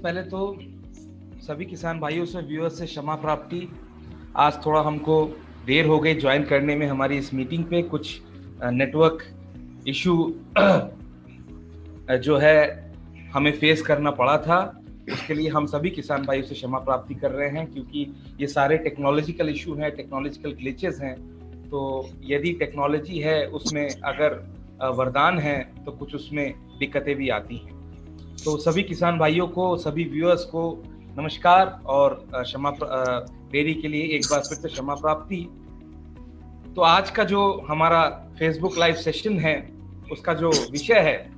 पहले तो सभी किसान भाइयों से, व्यूअर्स से क्षमा प्राप्ति। आज थोड़ा हमको देर हो गई ज्वाइन करने में हमारी इस मीटिंग पे। कुछ नेटवर्क इशू जो है हमें फेस करना पड़ा था। उसके लिए हम सभी किसान भाइयों से क्षमा प्राप्ति कर रहे हैं, क्योंकि ये सारे टेक्नोलॉजिकल इशू हैं, टेक्नोलॉजिकल ग्लिचेस हैं। तो यदि टेक्नोलॉजी है उसमें अगर वरदान है तो कुछ उसमें दिक्कतें भी आती हैं। तो सभी किसान भाइयों को, सभी व्यूअर्स को नमस्कार और देरी के लिए एक बार फिर से क्षमा प्राप्ति। तो आज का जो हमारा फेसबुक लाइव सेशन है उसका जो विषय है,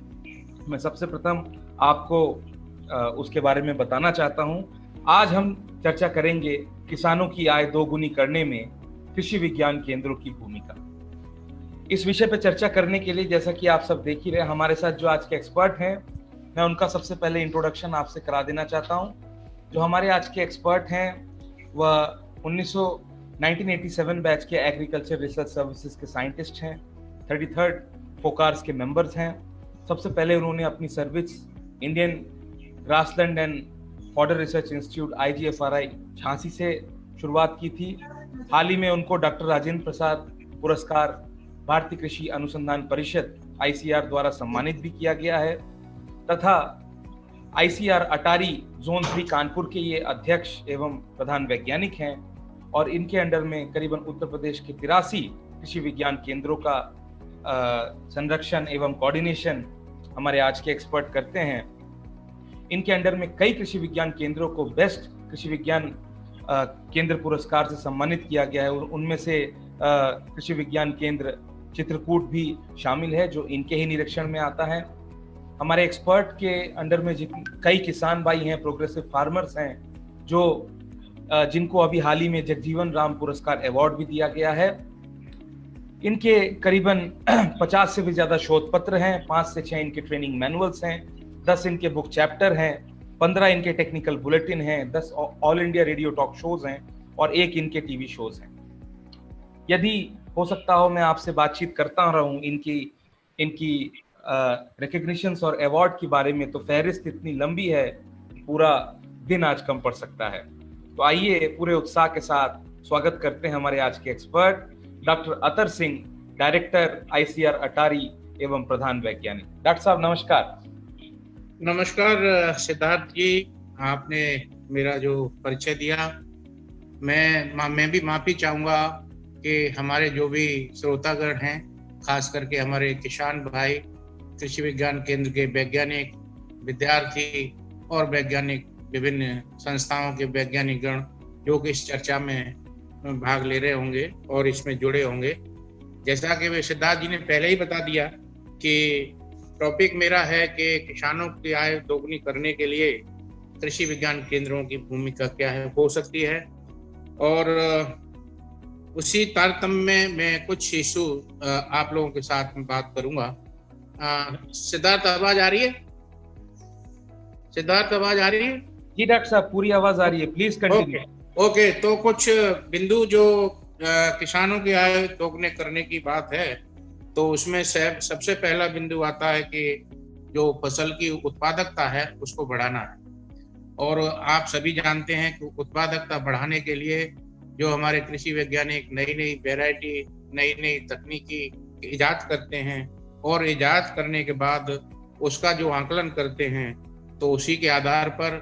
मैं सबसे प्रथम आपको उसके बारे में बताना चाहता हूं। आज हम चर्चा करेंगे किसानों की आय दोगुनी करने में कृषि विज्ञान केंद्रों की भूमिका। इस विषय पर चर्चा करने के लिए, जैसा कि आप सब देख ही रहे, हमारे साथ जो आज के एक्सपर्ट हैं, मैं उनका सबसे पहले इंट्रोडक्शन आपसे करा देना चाहता हूं। जो हमारे आज के एक्सपर्ट हैं वह 1987 बैच के एग्रीकल्चर रिसर्च सर्विसेज के साइंटिस्ट हैं, 33rd फोकार्स के मेंबर्स हैं। सबसे पहले उन्होंने अपनी service Indian grassland and fodder research institute IGFRI Jhansi से शुरुआत की थी। हाल ही में उनको डॉक्टर राजेंद्र प्रसाद पुरस्कार भारतीय कृषि अनुसंधान परिषद ICR द्वारा सम्मानित भी किया गया है, तथा ICR अटारी जोन 3 कानपुर के ये अध्यक्ष एवं प्रधान वैज्ञानिक हैं। और इनके अंडर में करीबन उत्तर प्रदेश के 83 कृषि विज्ञान केंद्रों का संरक्षण एवं कोऑर्डिनेशन हमारे आज के एक्सपर्ट करते हैं। इनके अंडर में कई कृषि विज्ञान केंद्रों को बेस्ट कृषि विज्ञान केंद्र पुरस्कार से सम्मानित किया गया है। उनमें से कृषि विज्ञान केंद्र चित्रकूट भी शामिल है, जो इनके ही निरीक्षण में आता है। हमारे एक्सपर्ट के अंडर में कई किसान भाई हैं, प्रोग्रेसिव फार्मर्स हैं, जो जिनको अभी हाल ही में जगजीवन राम पुरस्कार अवार्ड भी दिया गया है। इनके करीबन 50 से भी ज्यादा शोध पत्र हैं, 5 से 6 इनके ट्रेनिंग मैनुअल्स हैं, 10 इनके बुक चैप्टर हैं, 15 इनके टेक्निकल बुलेटिन हैं, 10 all India radio talk shows हैं और 1 इनके टीवी शोज हैं। यदि हो सकता हो मैं आपसे बातचीत करता रहूं इनकी रिकग्निशंस और अवार्ड के बारे में, तो फहरिस्त इतनी लंबी है, पूरा दिन आज कम पड़ सकता है। तो आइए पूरे उत्साह के साथ स्वागत करते हैं हमारे आज के expert doctor Atar Singh, director ICR अटारी एवं प्रधान वैज्ञानिक। डॉक्टर साहब नमस्कार। नमस्कार सिद्धार्थ जी, आपने मेरा जो परिचय दिया, मैं भी माफी चाहूंगा कि हमारे जो भी श्रोतागण हैं, खास करके हमारे किसान भाई, कृषि विज्ञान केंद्र के वैज्ञानिक, विद्यार्थी और वैज्ञानिक, विभिन्न संस्थाओं के वैज्ञानिक गण जो कि इस चर्चा में भाग ले रहे होंगे और इसमें जुड़े होंगे। जैसा कि सिद्धार्थ जी ने पहले ही बता दिया कि टॉपिक मेरा है कि किसानों की आय दोगुनी करने के लिए कृषि विज्ञान केंद्रों की भूमिका क्या है, हो सकती है। और उसी तारतम्य में मैं कुछ इशू आप लोगों के साथ में बात करूंगा। सिद्धार्थ आवाज आ रही है? सिद्धार्थ आवाज आ रही है? जी डॉक्टर साहब, पूरी आवाज आ रही है, प्लीज कंटिन्यू। ओके, तो कुछ बिंदु जो किसानों की आय दोगुने करने की बात है, तो उसमें सबसे पहला बिंदु आता है कि जो फसल की उत्पादकता है उसको बढ़ाना है। और आप सभी जानते हैं कि उत्पादकता बढ़ाने के लिए जो हमारे कृषि वैज्ञानिक नई नई वैरायटी, नई नई तकनीकी इजाद करते हैं, और इजाद करने के बाद उसका जो आकलन करते हैं, तो उसी के आधार पर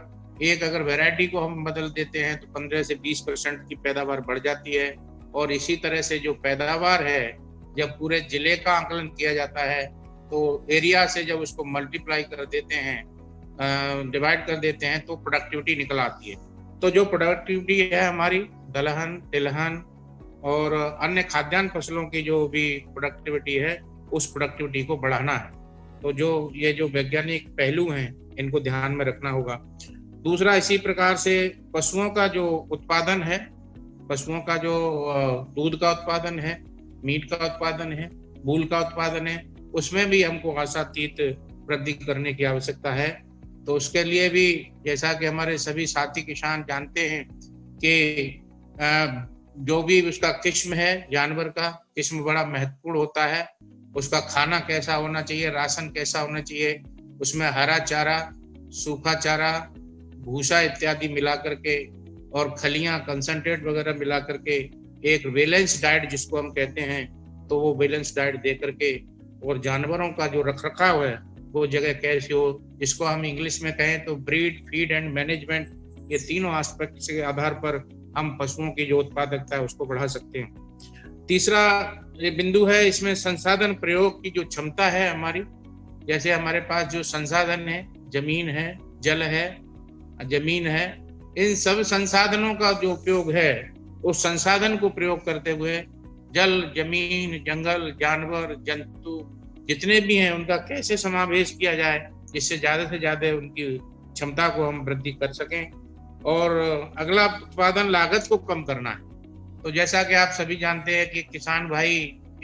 एक अगर वैरायटी को हम बदल देते हैं तो 15 से 20% की पैदावार बढ़ जाती है। और इसी तरह से जो पैदावार है, जब पूरे जिले का आकलन किया जाता है, तो एरिया से जब उसको मल्टीप्लाई कर देते हैं, डिवाइड कर देते हैं, तो प्रोडक्टिविटी निकल आती है। तो जो प्रोडक्टिविटी है हमारी दलहन, तिलहन और अन्य खाद्यान्न फसलों की जो भी प्रोडक्टिविटी है, उस प्रोडक्टिविटी को बढ़ाना है। तो जो ये जो वैज्ञानिक पहलू हैं, इनको ध्यान में रखना होगा। दूसरा, इसी प्रकार से पशुओं का जो उत्पादन है, पशुओं का जो दूध का उत्पादन है, मीट का उत्पादन है, वूल का उत्पादन है, उसमें भी हमको आशातीत वृद्धि करने की आवश्यकता है। तो उसके लिए भी, जैसा कि हमारे सभी साथी किसान जानते हैं कि जो भी उसका किस्म है, जानवर का किस्म बड़ा महत्वपूर्ण होता है। उसका खाना कैसा होना चाहिए, राशन कैसा होना चाहिए, उसमें हरा चारा, सूखा चारा, भूसा इत्यादि मिला करके और खलियां कंसंट्रेट वगैरह मिला करके एक बैलेंस डाइट जिसको हम कहते हैं, तो वो बैलेंस डाइट दे करके, और जानवरों का जो रखरखाव है वो जगह कैसे हो, जिसको हम इंग्लिश में कहें तो ब्रीड, फीड एंड मैनेजमेंट, ये तीनों एस्पेक्ट के आधार पर हम पशुओं की जो उत्पादकता है उसको बढ़ा सकते हैं। तीसरा ये बिंदु है, इसमें संसाधन प्रयोग की जो क्षमता है हमारी, जैसे हमारे पास जो संसाधन है, जमीन है, जल है, जमीन है, इन सब संसाधनों का जो उपयोग है, उस संसाधन को प्रयोग करते हुए जल, जमीन, जंगल, जानवर, जंतु जितने भी हैं उनका कैसे समावेश किया जाए, जिससे ज्यादा से ज्यादा उनकी क्षमता को हम वृद्धि कर सकें। और अगला, उत्पादन लागत को कम करना है। तो जैसा कि आप सभी जानते हैं कि किसान भाई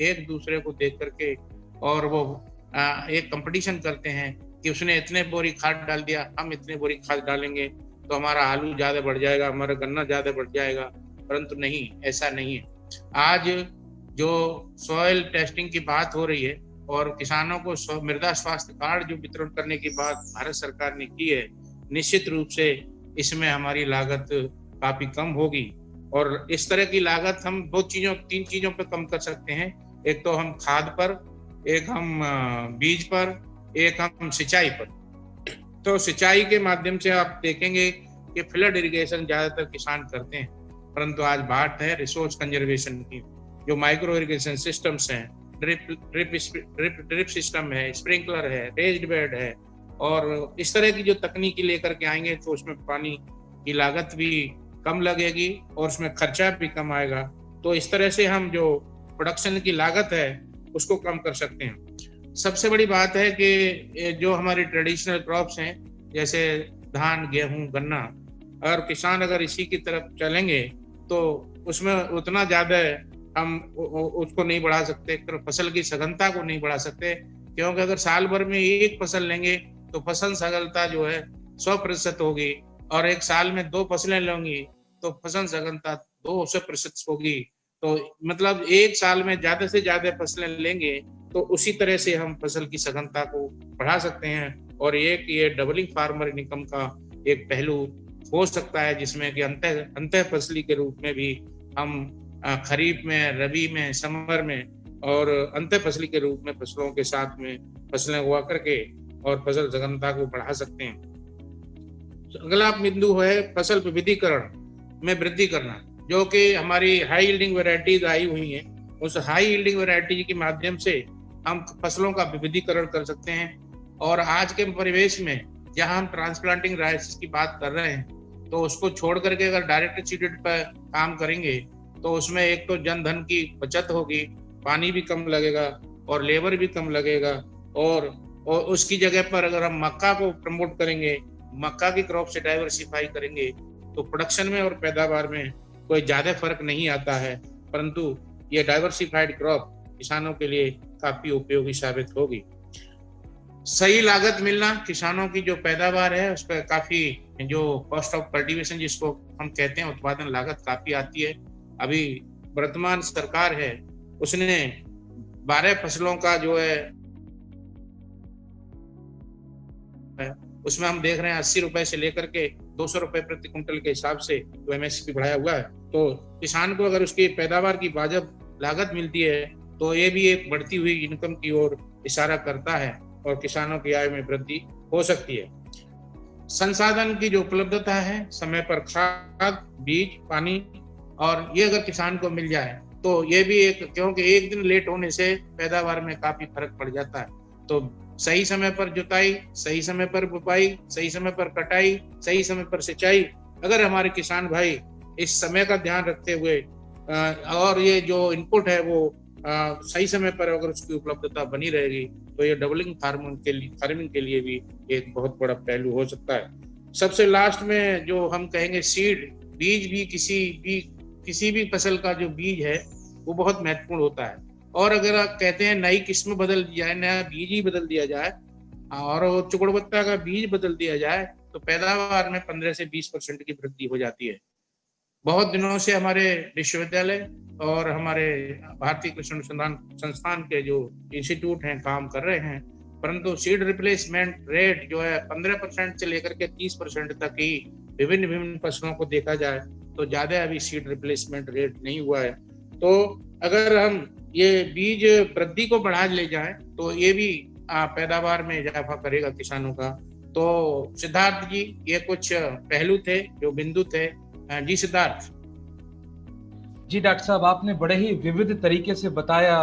एक दूसरे को देख करके और वो एक कंपटीशन करते हैं कि उसने इतने बोरी खाद डाल दिया, हम इतने बोरी खाद डालेंगे तो हमारा आलू ज्यादा बढ़ जाएगा, हमारा गन्ना ज्यादा बढ़ जाएगा। परंतु नहीं, ऐसा नहीं है। आज जो सॉइल टेस्टिंग की बात हो रही है और किसानों को मृदा स्वास्थ्य कार्ड जो वितरण करने की बात भारत सरकार ने की है, निश्चित रूप से इसमें हमारी लागत काफी कम होगी। और इस तरह की लागत हम तीन चीजों पर कम कर सकते हैं। एक तो हम खाद पर, एक हम बीज पर, एक हम सिंचाई पर। तो सिंचाई के माध्यम से आप देखेंगे कि फ्लड इरिगेशन ज्यादातर किसान करते हैं, परंतु आज बात है रिसोर्स कंजर्वेशन की। जो माइक्रो इरिगेशन सिस्टम्स हैं, ड्रिप सिस्टम है, स्प्रिंकलर है, रेज्ड बेड है, और इस तरह की जो तकनीकी लेकर के आएंगे तो उसमें पानी की लागत भी कम लगेगी और उसमें खर्चा भी कम आएगा। तो इस तरह से हम जो प्रोडक्शन की लागत है उसको कम कर सकते हैं। सबसे बड़ी बात है कि जो हमारी ट्रेडिशनल क्रॉप्स हैं, जैसे धान, गेहूं, गन्ना, और किसान अगर इसी की तरफ चलेंगे तो उसमें उतना ज्यादा हम उसको नहीं बढ़ा सकते, फसल की सघनता को नहीं बढ़ा सकते, क्योंकि अगर साल भर में एक फसल लेंगे तो फसल सघनता जो है 100% होगी, और एक साल में 2 फसलें लेंगी तो फसल सघनता 200% होगी। तो मतलब एक साल में ज्यादा से ज्यादा फसलें लेंगे तो उसी तरह से हम फसल की सघनता को बढ़ा सकते हैं। और एक ये डबलिंग फार्मर इनकम का एक पहलू हो सकता है, जिसमें कि अंतः फसली के रूप में भी हम खरीफ में, रबी में, समर में और अंतः फसली के रूप में फसलों के साथ में फसलें उगा करके और फसल सघनता को बढ़ा सकते हैं। अगला बिंदु है फसल विविधीकरण में वृद्धि करना, जो कि हमारी हाई यील्डिंग वैरायटीज आई हुई हैं। उस हाई यील्डिंग वैरायटी के माध्यम से हम फसलों का विविधीकरण कर सकते हैं। और आज के परिवेश में जहां हम ट्रांसप्लांटिंग राइस की बात कर रहे हैं, तो उसको छोड़ करके अगर डायरेक्ट सीडेड पर काम करेंगे तो उसमें एक तो जन धन की बचत होगी, पानी भी कम लगेगा और लेबर भी कम लगेगा। और उसकी जगह पर अगर हम मक्का को प्रमोट करेंगे, मक्का की क्रॉप से डाइवर्सिफाई करेंगे, तो प्रोडक्शन में और पैदावार में कोई ज्यादा फर्क नहीं आता है, परंतु ये डाइवर्सिफाइड क्रॉप किसानों के लिए काफी उपयोगी साबित होगी। सही लागत मिलना, किसानों की जो पैदावार है उस पर काफी, जो कॉस्ट ऑफ कल्टीवेशन जिसको हम कहते हैं, उत्पादन लागत काफी आती है। अभी वर्तमान सरकार है उसने 12 फसलों का जो है उसमें हम देख रहे हैं 80 रुपए से लेकर के 200 रुपए प्रति क्विंटल के हिसाब से जो MSP बढ़ाया हुआ है। तो किसान को अगर उसकी पैदावार की वाजिब लागत मिलती है तो ये भी एक बढ़ती हुई इनकम की ओर इशारा करता है और किसानों की आय में वृद्धि हो सकती है। संसाधन की जो उपलब्धता है, समय पर खाद, बीज, पानी, और ये अगर किसान को मिल जाए तो ये भी एक, क्योंकि एक दिन लेट होने से पैदावार में काफी फर्क पड़ जाता है। तो सही समय पर जुताई, सही समय पर बुआई, सही समय पर कटाई, सही समय पर सिंचाई, अगर हमारे किसान भाई इस समय का ध्यान रखते हुए और ये जो इनपुट है वो सही समय पर अगर उसकी उपलब्धता बनी रहेगी तो ये डबलिंग फार्मिंग के लिए भी एक बहुत बड़ा पहलू हो सकता है। सबसे लास्ट में जो हम कहेंगे सीड, बीज भी किसी भी फसल का जो बीज है वो बहुत महत्वपूर्ण होता है। और अगर आप कहते हैं नई किस्म बदल दी जाए, नया बीज ही बदल दिया जाए और उच्च गुणवत्ता का बीज बदल दिया जाए तो पैदावार में 15 से 20% की वृद्धि हो जाती है। बहुत दिनों से हमारे विश्वविद्यालय और हमारे भारतीय कृषि अनुसंधान संस्थान के जो इंस्टीट्यूट हैं काम कर रहे हैं परंतु सीड रिप्लेसमेंट रेट जो है 15% से लेकर के 30% तक ही विभिन्न विभिन्न फसलों को देखा जाए तो ज्यादा अभी सीड रिप्लेसमेंट रेट नहीं हुआ है। तो अगर हम ये बीज वृद्धि को बढ़ा ले जाएं तो ये भी पैदावार में इजाफा करेगा किसानों का। तो सिद्धार्थ जी, ये कुछ पहलू थे, जो बिंदु थे। जी सिद्धार्थ। जी डॉक्टर साहब, आपने बड़े ही विविध तरीके से बताया,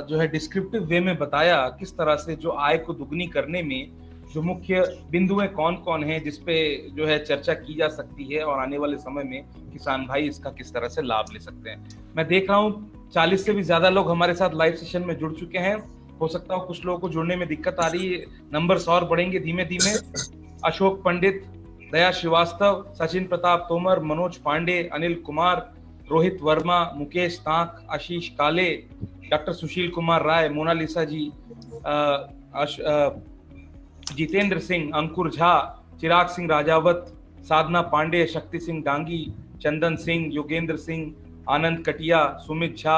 जो है डिस्क्रिप्टिव वे में बताया किस तरह से जो आय को दुगनी करने में जो मुख्य बिंदुएं कौन कौन हैं जिसपे जो है चर्चा की जा सकती है और आने वाले समय में किसान भाई इसका किस तरह से लाभ ले सकते हैं। मैं देख रहा हूँ 40 से भी ज्यादा लोग हमारे साथ लाइव सेशन में जुड़ चुके हैं। हो सकता है कुछ लोगों को जुड़ने में दिक्कत आ रही है, नंबर्स और बढ़ेंगे धीमे धीमे। अशोक पंडित, दया श्रीवास्तव, सचिन प्रताप तोमर, मनोज पांडे, अनिल कुमार, रोहित वर्मा, मुकेश ताक, आशीष काले, डॉक्टर सुशील कुमार राय, मोनालिसा जी, जितेंद्र सिंह, अंकुर झा, चिराग सिंह राजावत, साधना पांडे, शक्ति सिंह डांगी, चंदन सिंह, योगेंद्र सिंह, आनंद कटिया, सुमित झा,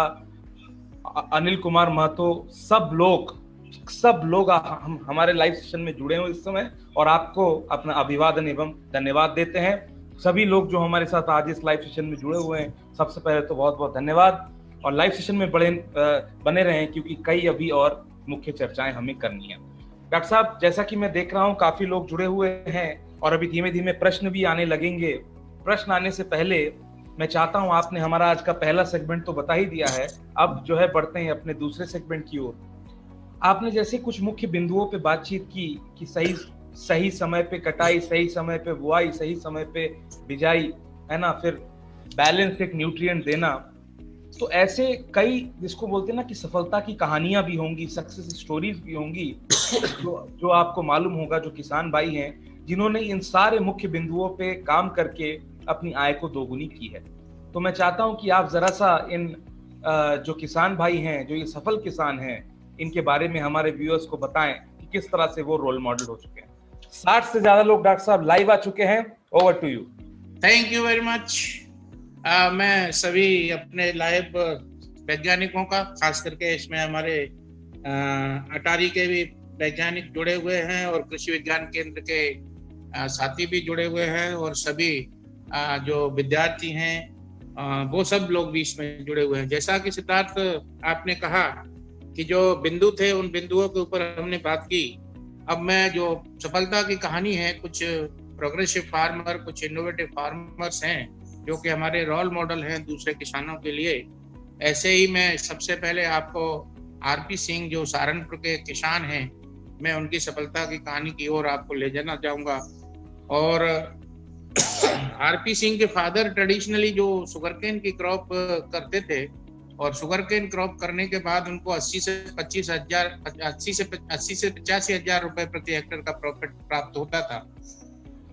अनिल कुमार महतो, सब लोग हम हमारे लाइव सेशन में जुड़े हुए इस समय और आपको अपना अभिवादन एवं धन्यवाद देते हैं। सभी लोग जो हमारे साथ आज इस लाइव सेशन में जुड़े हुए हैं, सबसे पहले तो बहुत बहुत धन्यवाद। और लाइव सेशन में बने रहें क्योंकि कई अभी और मुख्य चर्चाएं हमें करनी है। डॉक्टर साहब, जैसा कि मैं देख रहा हूं काफी लोग जुड़े हुए हैं और अभी धीमे धीमे प्रश्न भी आने लगेंगे। प्रश्न आने से पहले मैं चाहता हूं, आपने हमारा आज का पहला सेगमेंट तो बता ही दिया है, अब जो है बढ़ते हैं अपने दूसरे सेगमेंट की ओर। आपने जैसे कुछ मुख्य बिंदुओं पे बातचीत की कि सही समय पे कटाई, सही समय पे बुआई, सही समय पे बिजाई, है ना, फिर बैलेंस एक न्यूट्रिएंट देना। तो ऐसे कई जिसको बोलते हैं ना कि सफलता की कहानियां भी होंगी, सक्सेस स्टोरीज भी होंगी जो आपको मालूम होगा, जो किसान भाई हैं जिन्होंने इन सारे मुख्य बिंदुओं पे काम करके अपनी आय को दोगुनी की है। तो मैं चाहता हूं कि आप जरा सा इन जो किसान भाई हैं, जो ये सफल किसान हैं, इनके बारे में हमारे व्यूअर्स को बताएं कि किस तरह से वो रोल मॉडल हो चुके हैं। 60 से ज्यादा लोग डॉक्टर साहब लाइव आ चुके हैं। Over to you. Thank you very much. मैं सभी अपने लाइव वैज्ञानिकों का, खास करके इसमें हमारे अटारी के भी वैज्ञानिक जुड़े हुए हैं और कृषि विज्ञान केंद्र के साथी भी जुड़े हुए हैं और सभी जो विद्यार्थी हैं वो सब लोग भी इसमें जुड़े हुए हैं। जैसा कि सिद्धार्थ आपने कहा कि जो बिंदु थे उन बिंदुओं के ऊपर हमने बात की। अब मैं जो सफलता की कहानी है, कुछ प्रोग्रेसिव फार्मर, कुछ इनोवेटिव फार्मर्स हैं जो कि हमारे रोल मॉडल हैं दूसरे किसानों के लिए। ऐसे ही मैं सबसे पहले आपको आरपी सिंह, जो सहारनपुर के किसान हैं, मैं उनकी सफलता की कहानी की ओर आपको ले जाना चाहूँगा। और आरपी सिंह के फादर ट्रेडिशनली जो शुगरकेन की क्रॉप करते थे और शुगरकेन क्रॉप करने के बाद उनको 80 से 85 हजार रुपए प्रति हेक्टेयर का प्रॉफिट प्राप्त होता था।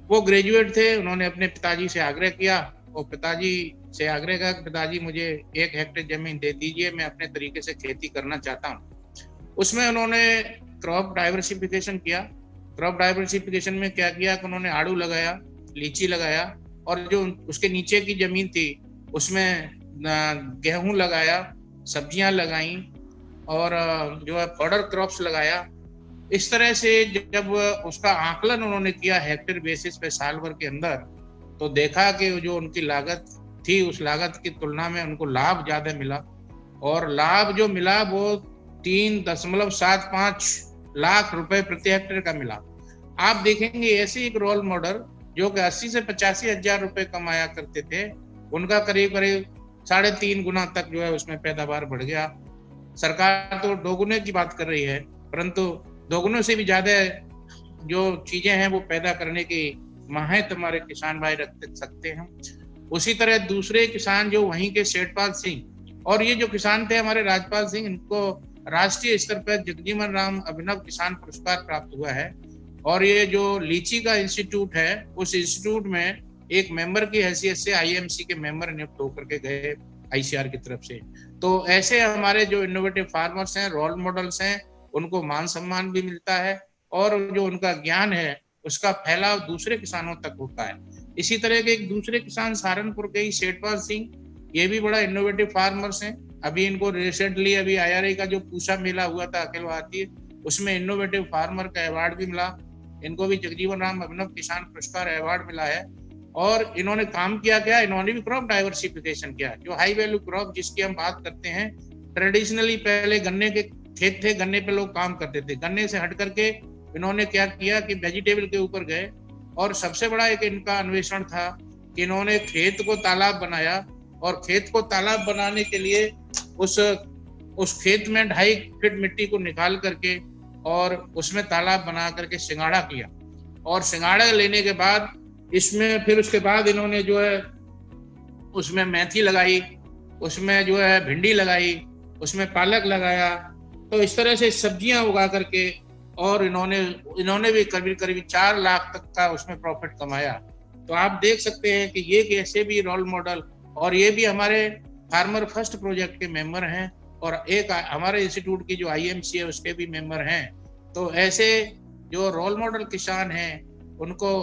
वो ग्रेजुएट थे, उन्होंने अपने पिताजी से आग्रह किया और पिताजी से आग्रह किया कि पिताजी मुझे 1 हेक्टेयर जमीन दे दीजिए, मैं अपने तरीके से खेती करना चाहता हूँ। उसमें उन्होंने क्रॉप डाइवर्सिफिकेशन किया। क्रॉप डाइवर्सिफिकेशन में क्या किया कि उन्होंने आड़ू लगाया, लीची लगाया और जो उसके नीचे की जमीन थी उसमें गेहूं लगाया, सब्जियां लगाई और जो है फॉडर क्रॉप्स लगाया। इस तरह से जब उसका आकलन उन्होंने किया हेक्टेयर बेसिस पे साल भर के अंदर, तो देखा कि जो उनकी लागत थी उस लागत की तुलना में उनको लाभ ज्यादा मिला और लाभ जो मिला वो 3.75 लाख रुपए प्रति हेक्टेयर का मिला। आप देखेंगे ऐसे एक रोल मॉडल जो कि 80 से 85 हजार रुपए कमाया करते थे, उनका करीब 3.5 गुना तक जो है उसमें पैदावार बढ़ गया। सरकार तो दोगुने की बात कर रही है, परंतु दोगुने से भी ज्यादा जो चीजें हैं वो पैदा करने की माहिर हमारे किसान भाई रख सकते हैं। उसी तरह दूसरे किसान जो वहीं के सेठपाल सिंह और ये जो किसान थे हमारे राजपाल सिंह, इनको राष्ट्रीय स्तर पर जगजीवन राम अभिनव किसान पुरस्कार प्राप्त हुआ है। और ये जो लीची का इंस्टीट्यूट है, उस इंस्टीट्यूट में एक मेंबर की हैसियत से आईएमसी के मेंबर नियुक्त होकर के गए आईसीआर की तरफ से। तो ऐसे हमारे जो इनोवेटिव फार्मर्स हैं, रोल मॉडल्स हैं, उनको मान सम्मान भी मिलता है और जो उनका ज्ञान है उसका फैलाव दूसरे किसानों तक होता है। इसी तरह के एक दूसरे किसान सहारनपुर के ही सेठपाल सिंह, ये भी बड़ा इनोवेटिव फार्मर्स हैं। अभी इनको रिसेंटली अभी IRA का जो पूषा मेला हुआ था अखिल भारतीय, उसमें इनोवेटिव फार्मर का अवार्ड भी मिला। इनको भी जगजीवन राम अभिनव किसान पुरस्कार अवार्ड मिला है। और इन्होंने काम किया क्या, इन्होंने भी क्रॉप डाइवर्सिफिकेशन किया। जो हाई वैल्यू क्रॉप जिसकी हम बात करते हैं, ट्रेडिशनली पहले गन्ने के खेत थे, गन्ने पे लोग काम करते थे। गन्ने से हट करके इन्होंने क्या किया कि वेजिटेबल के ऊपर गए। और सबसे बड़ा एक इनका अन्वेषण था कि इन्होंने खेत को तालाब बनाया, और खेत को तालाब बनाने के लिए उस खेत में 2.5 फीट मिट्टी को निकाल करके और उसमें तालाब बना करके सिंगाड़ा किया। और सिंगाड़ा लेने के बाद इसमें फिर उसके बाद इन्होंने जो है उसमें मेथी लगाई, उसमें जो है भिंडी लगाई, उसमें पालक लगाया। तो इस तरह से सब्जियां उगा करके और इन्होंने भी करीब 4 लाख तक का उसमें प्रॉफिट कमाया। तो आप देख सकते हैं कि ये कैसे भी रोल मॉडल, और ये भी हमारे फार्मर फर्स्ट प्रोजेक्ट के मेंबर हैं, और एक हमारे इंस्टीट्यूट की जो IMC है उसके भी मेंबर हैं। तो ऐसे जो रोल मॉडल किसान हैं उनको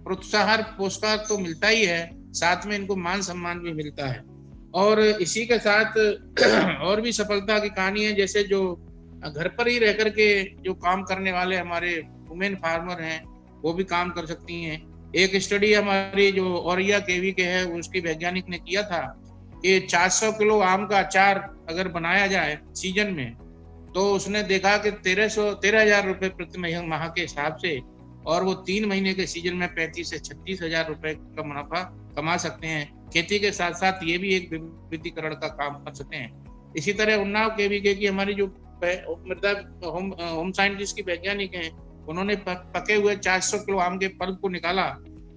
प्रोत्साहन पुरस्कार तो मिलता ही है, साथ में इनको मान सम्मान भी मिलता है। और इसी के साथ और भी सफलता की कहानी है, जैसे जो घर पर ही रह करके जो काम करने वाले हमारे वुमेन फार्मर हैं वो भी काम कर सकती हैं। एक स्टडी हमारी जो औरिया केवी के है उसकी वैज्ञानिक ने किया था कि 400 किलो आम का अचार अगर बनाया जाए सीजन में, तो उसने देखा कि 13,000 रुपए प्रति माह के हिसाब से, और वो 3 महीने के सीजन में 35 से 36,000 रुपए का मुनाफा कमा सकते हैं। खेती के साथ साथ ये भी एक विविधीकरण का काम कर सकते हैं। इसी तरह उन्नाव केवीके की हमारी जो मृदा होम साइंटिस्ट की वैज्ञानिक हैं, उन्होंने पके हुए 400 किलो आम के पल्प को निकाला,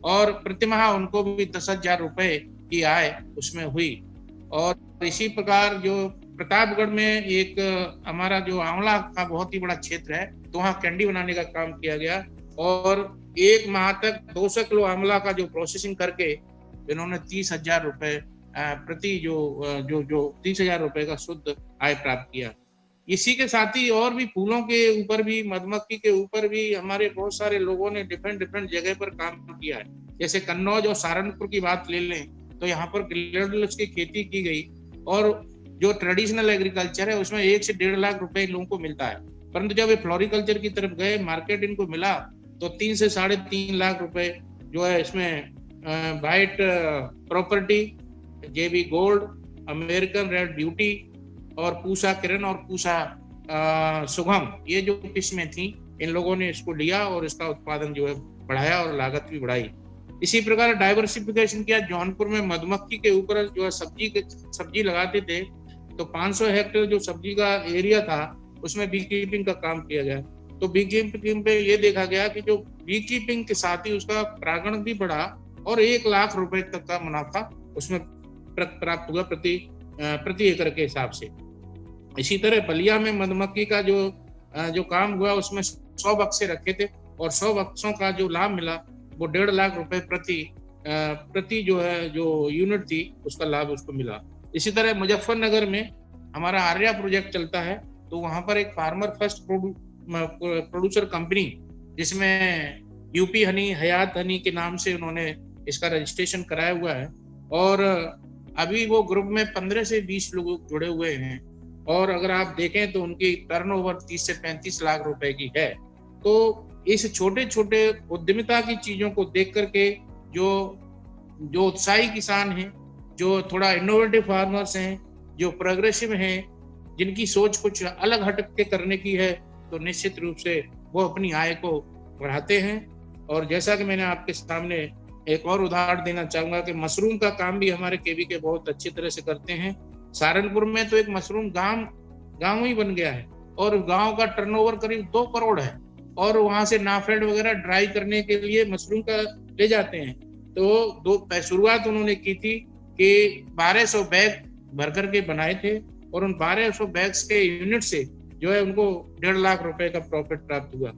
और प्रतिमाह उनको भी 10,000 रुपए की आय उसमें हुई। और इसी प्रकार जो प्रतापगढ़ में एक हमारा जो आंवला का बहुत ही बड़ा क्षेत्र है, तो वहाँ कैंडी बनाने का काम किया गया, और 1 माह तक 200 किलो आंवला का जो प्रोसेसिंग करके इन्होंने 30,000 रुपए प्रति जो 30,000 रुपए का शुद्ध आय प्राप्त किया। इसी के साथ ही और भी फूलों के ऊपर भी, मधुमक्खी के ऊपर भी हमारे बहुत सारे लोगों ने डिफरेंट जगह पर काम किया है। जैसे कन्नौज और सहारनपुर की बात ले लें तो यहाँ पर ग्लेडुलस की खेती की गई, और जो ट्रेडिशनल एग्रीकल्चर है उसमें 1 से 1.5 लाख रुपए लोगों को मिलता है। परंतु जब ये फ्लोरिकल्चर की तरफ गए, मार्केट इनको मिला, तो 3 से 3.5 लाख रुपए जो है इसमें white property, JB gold, American red beauty और पूसा किरण और पूसा सुगम, ये जो किस्में थी, इन लोगों ने इसको लिया और इसका उत्पादन जो है बढ़ाया और लागत भी बढ़ाई। इसी प्रकार डाइवर्सिफिकेशन किया। जौनपुर में मधुमक्खी के ऊपर जो है सब्जी लगाते थे, तो 500 हेक्टेयर जो सब्जी का एरिया था उसमें बी कीपिंग का काम किया गया। तो बी कीपिंग पे ये देखा गया कि जो बी कीपिंग के साथ ही उसका परागण भी बढ़ा, और 1 लाख रुपए तक का मुनाफा उसमें प्राप्त हुआ प्रति एकड़ के हिसाब से। इसी तरह बलिया में मधुमक्खी का जो काम हुआ, उसमें 100 बक्से रखे थे, और 100 बक्सों का जो लाभ मिला वो 1.5 लाख रुपए प्रति जो यूनिट थी उसका लाभ उसको मिला। इसी तरह मुजफ्फरनगर में हमारा आर्या प्रोजेक्ट चलता है, तो वहां पर एक फार्मर फर्स्ट प्रोड्यूसर कंपनी, जिसमें यूपी हनी, हयात हनी के नाम से उन्होंने इसका रजिस्ट्रेशन कराया हुआ है, और अभी वो ग्रुप में 15 से 20 लोग जुड़े हुए हैं। और अगर आप देखें तो उनकी टर्नओवर 30 से 35 लाख रुपए की है। तो इस छोटे छोटे उद्यमिता की चीजों को देख करके जो उत्साही किसान हैं, जो थोड़ा इनोवेटिव फार्मर्स हैं, जो प्रोग्रेसिव हैं, जिनकी सोच कुछ अलग हटक के करने की है, तो निश्चित रूप से वो अपनी आय को बढ़ाते हैं। और जैसा कि मैंने आपके सामने एक और उदाहरण देना चाहूंगा कि मशरूम का काम भी हमारे केवीके बहुत अच्छी तरह से करते हैं। सहारनपुर में तो एक मशरूम गांव ही बन गया है, और गांव का टर्नओवर करीब 2 करोड़ है, और वहां से नाफेड वगैरह ड्राई करने के लिए मशरूम का ले जाते हैं। तो शुरुआत उन्होंने की थी कि 1200 बैग भर करके बनाए थे, और उन 1200 बैग्स के यूनिट से जो है उनको 1.5 लाख रुपए का प्रॉफिट प्राप्त हुआ।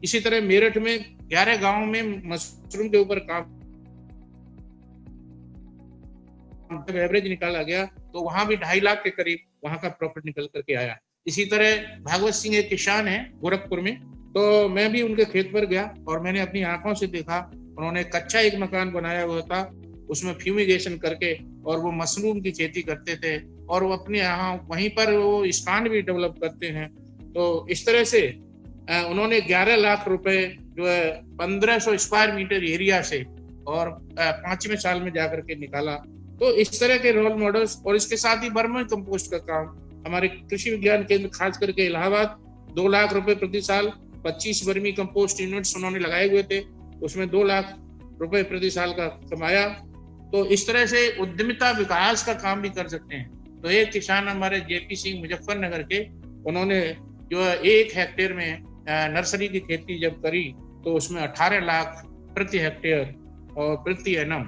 इसी तरह मेरठ में 11 गांव में मशरूम के ऊपर काम एवरेज निकाला गया, तो वहां भी 2.5 लाख के करीब वहां का प्रॉफिट निकल करके आया। इसी तरह भागवत सिंह एक किसान है गोरखपुर में, तो मैं भी उनके खेत पर गया और मैंने अपनी आंखों से देखा, उन्होंने कच्चा एक मकान बनाया हुआ था, उसमें फ्यूमिगेशन करके और वो मशरूम की खेती करते थे, और वो अपने यहाँ वहीं पर वो स्टैंड भी डेवलप करते हैं। तो इस तरह से उन्होंने 11 लाख रुपए जो है 1500 स्क्वायर मीटर एरिया से और 5वें साल में जाकर के निकाला। तो इस तरह के रोल मॉडल्स, और इसके साथ ही वर्मी कंपोस्ट का काम हमारे कृषि विज्ञान केंद्र खास करके इलाहाबाद 2 लाख रुपए प्रति साल 25 वर्मी कंपोस्ट यूनिट्स उन्होंने लगाए हुए थे, उसमें 2 लाख रुपए प्रति साल का कमाया। तो इस तरह से उद्यमिता विकास का काम भी कर सकते हैं। तो एक किसान हमारे जेपी सिंह मुजफ्फरनगर के, उन्होंने जो 1 हेक्टेयर में नर्सरी की खेती जब करी तो उसमें 18 लाख प्रति हेक्टेयर और प्रति एनम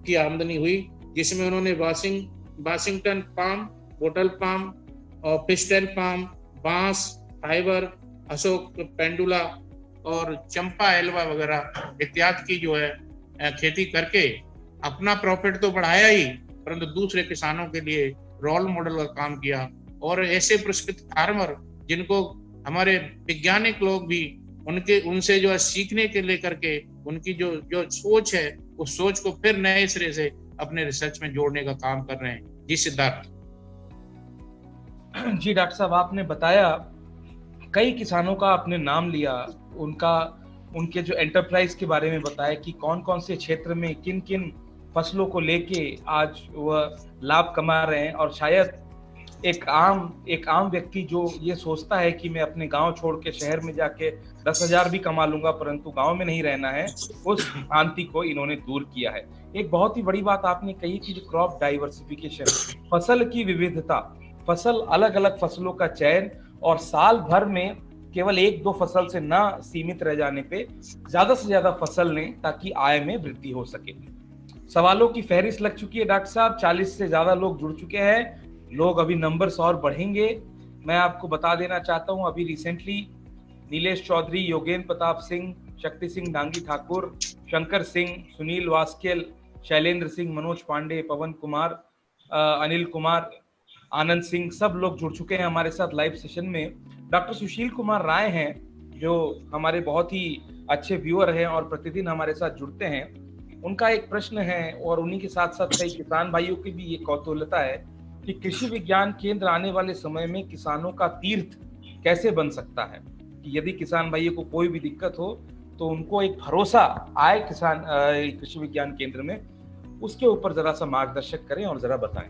की आमदनी हुई, जिसमें उन्होंने वाशिंगटन पाम, बोटल पाम और पिस्टल पाम, बांस, फाइबर, अशोक पेंडुला और चंपा एल्वा वगैरह इत्यादि की जो है खेती करके अपना प्रॉफिट तो बढ़ाया ही, परंतु दूसरे किसानों के लिए रोल मॉडल का काम किया। और ऐसे पुरस्कृत फार्मर जिनको हमारे वैज्ञानिक लोग भी उनसे जो है सीखने के लेकर के उनकी जो सोच है, उस सोच को फिर नए सिरे से अपने रिसर्च में जोड़ने का काम कर रहे हैं। जी सिद्धार्थ। जी डॉक्टर साहब, आपने बताया, कई किसानों का आपने नाम लिया, उनके जो एंटरप्राइज के बारे में बताया कि कौन कौन से क्षेत्र में किन किन फसलों को लेके आज वह लाभ कमा रहे हैं। और शायद एक आम व्यक्ति जो ये सोचता है कि मैं अपने गांव छोड़ के शहर में जाके 10,000 भी कमा लूंगा, परंतु गांव में नहीं रहना है, उस भ्रांति को इन्होंने दूर किया है। एक बहुत ही बड़ी बात आपने कही कि जो क्रॉप डाइवर्सिफिकेशन, फसल की विविधता, फसल अलग अलग फसलों का चयन, और साल भर में केवल 1-2 फसल से ना सीमित रह जाने पे ज्यादा से ज्यादा फसल लें ताकि आय में वृद्धि हो सके। सवालों की फहरिस्त लग चुकी है डॉक्टर साहब, 40 से ज्यादा लोग जुड़ चुके हैं, लोग अभी नंबर्स और बढ़ेंगे। मैं आपको बता देना चाहता हूं, अभी रिसेंटली नीलेश चौधरी, योगेंद्र प्रताप सिंह, शक्ति सिंह डांगी ठाकुर, शंकर सिंह, सुनील वास्केल, शैलेंद्र सिंह, मनोज पांडे, पवन कुमार, अनिल कुमार, आनंद सिंह, सब लोग जुड़ चुके हैं हमारे साथ लाइव सेशन में। डॉक्टर सुशील कुमार राय हैं जो हमारे बहुत ही अच्छे व्यूअर हैं और प्रतिदिन हमारे साथ जुड़ते हैं। उनका एक प्रश्न है, और उन्हीं के साथ साथ कई किसान भाइयों की भी ये कौतूहलता है कि कृषि विज्ञान केंद्र आने वाले समय में किसानों का तीर्थ कैसे बन सकता है, कि यदि किसान भाइयों को कोई भी दिक्कत हो तो उनको एक भरोसा आए कृषि विज्ञान केंद्र में, उसके ऊपर जरा सा मार्गदर्शक करें और जरा बताएं।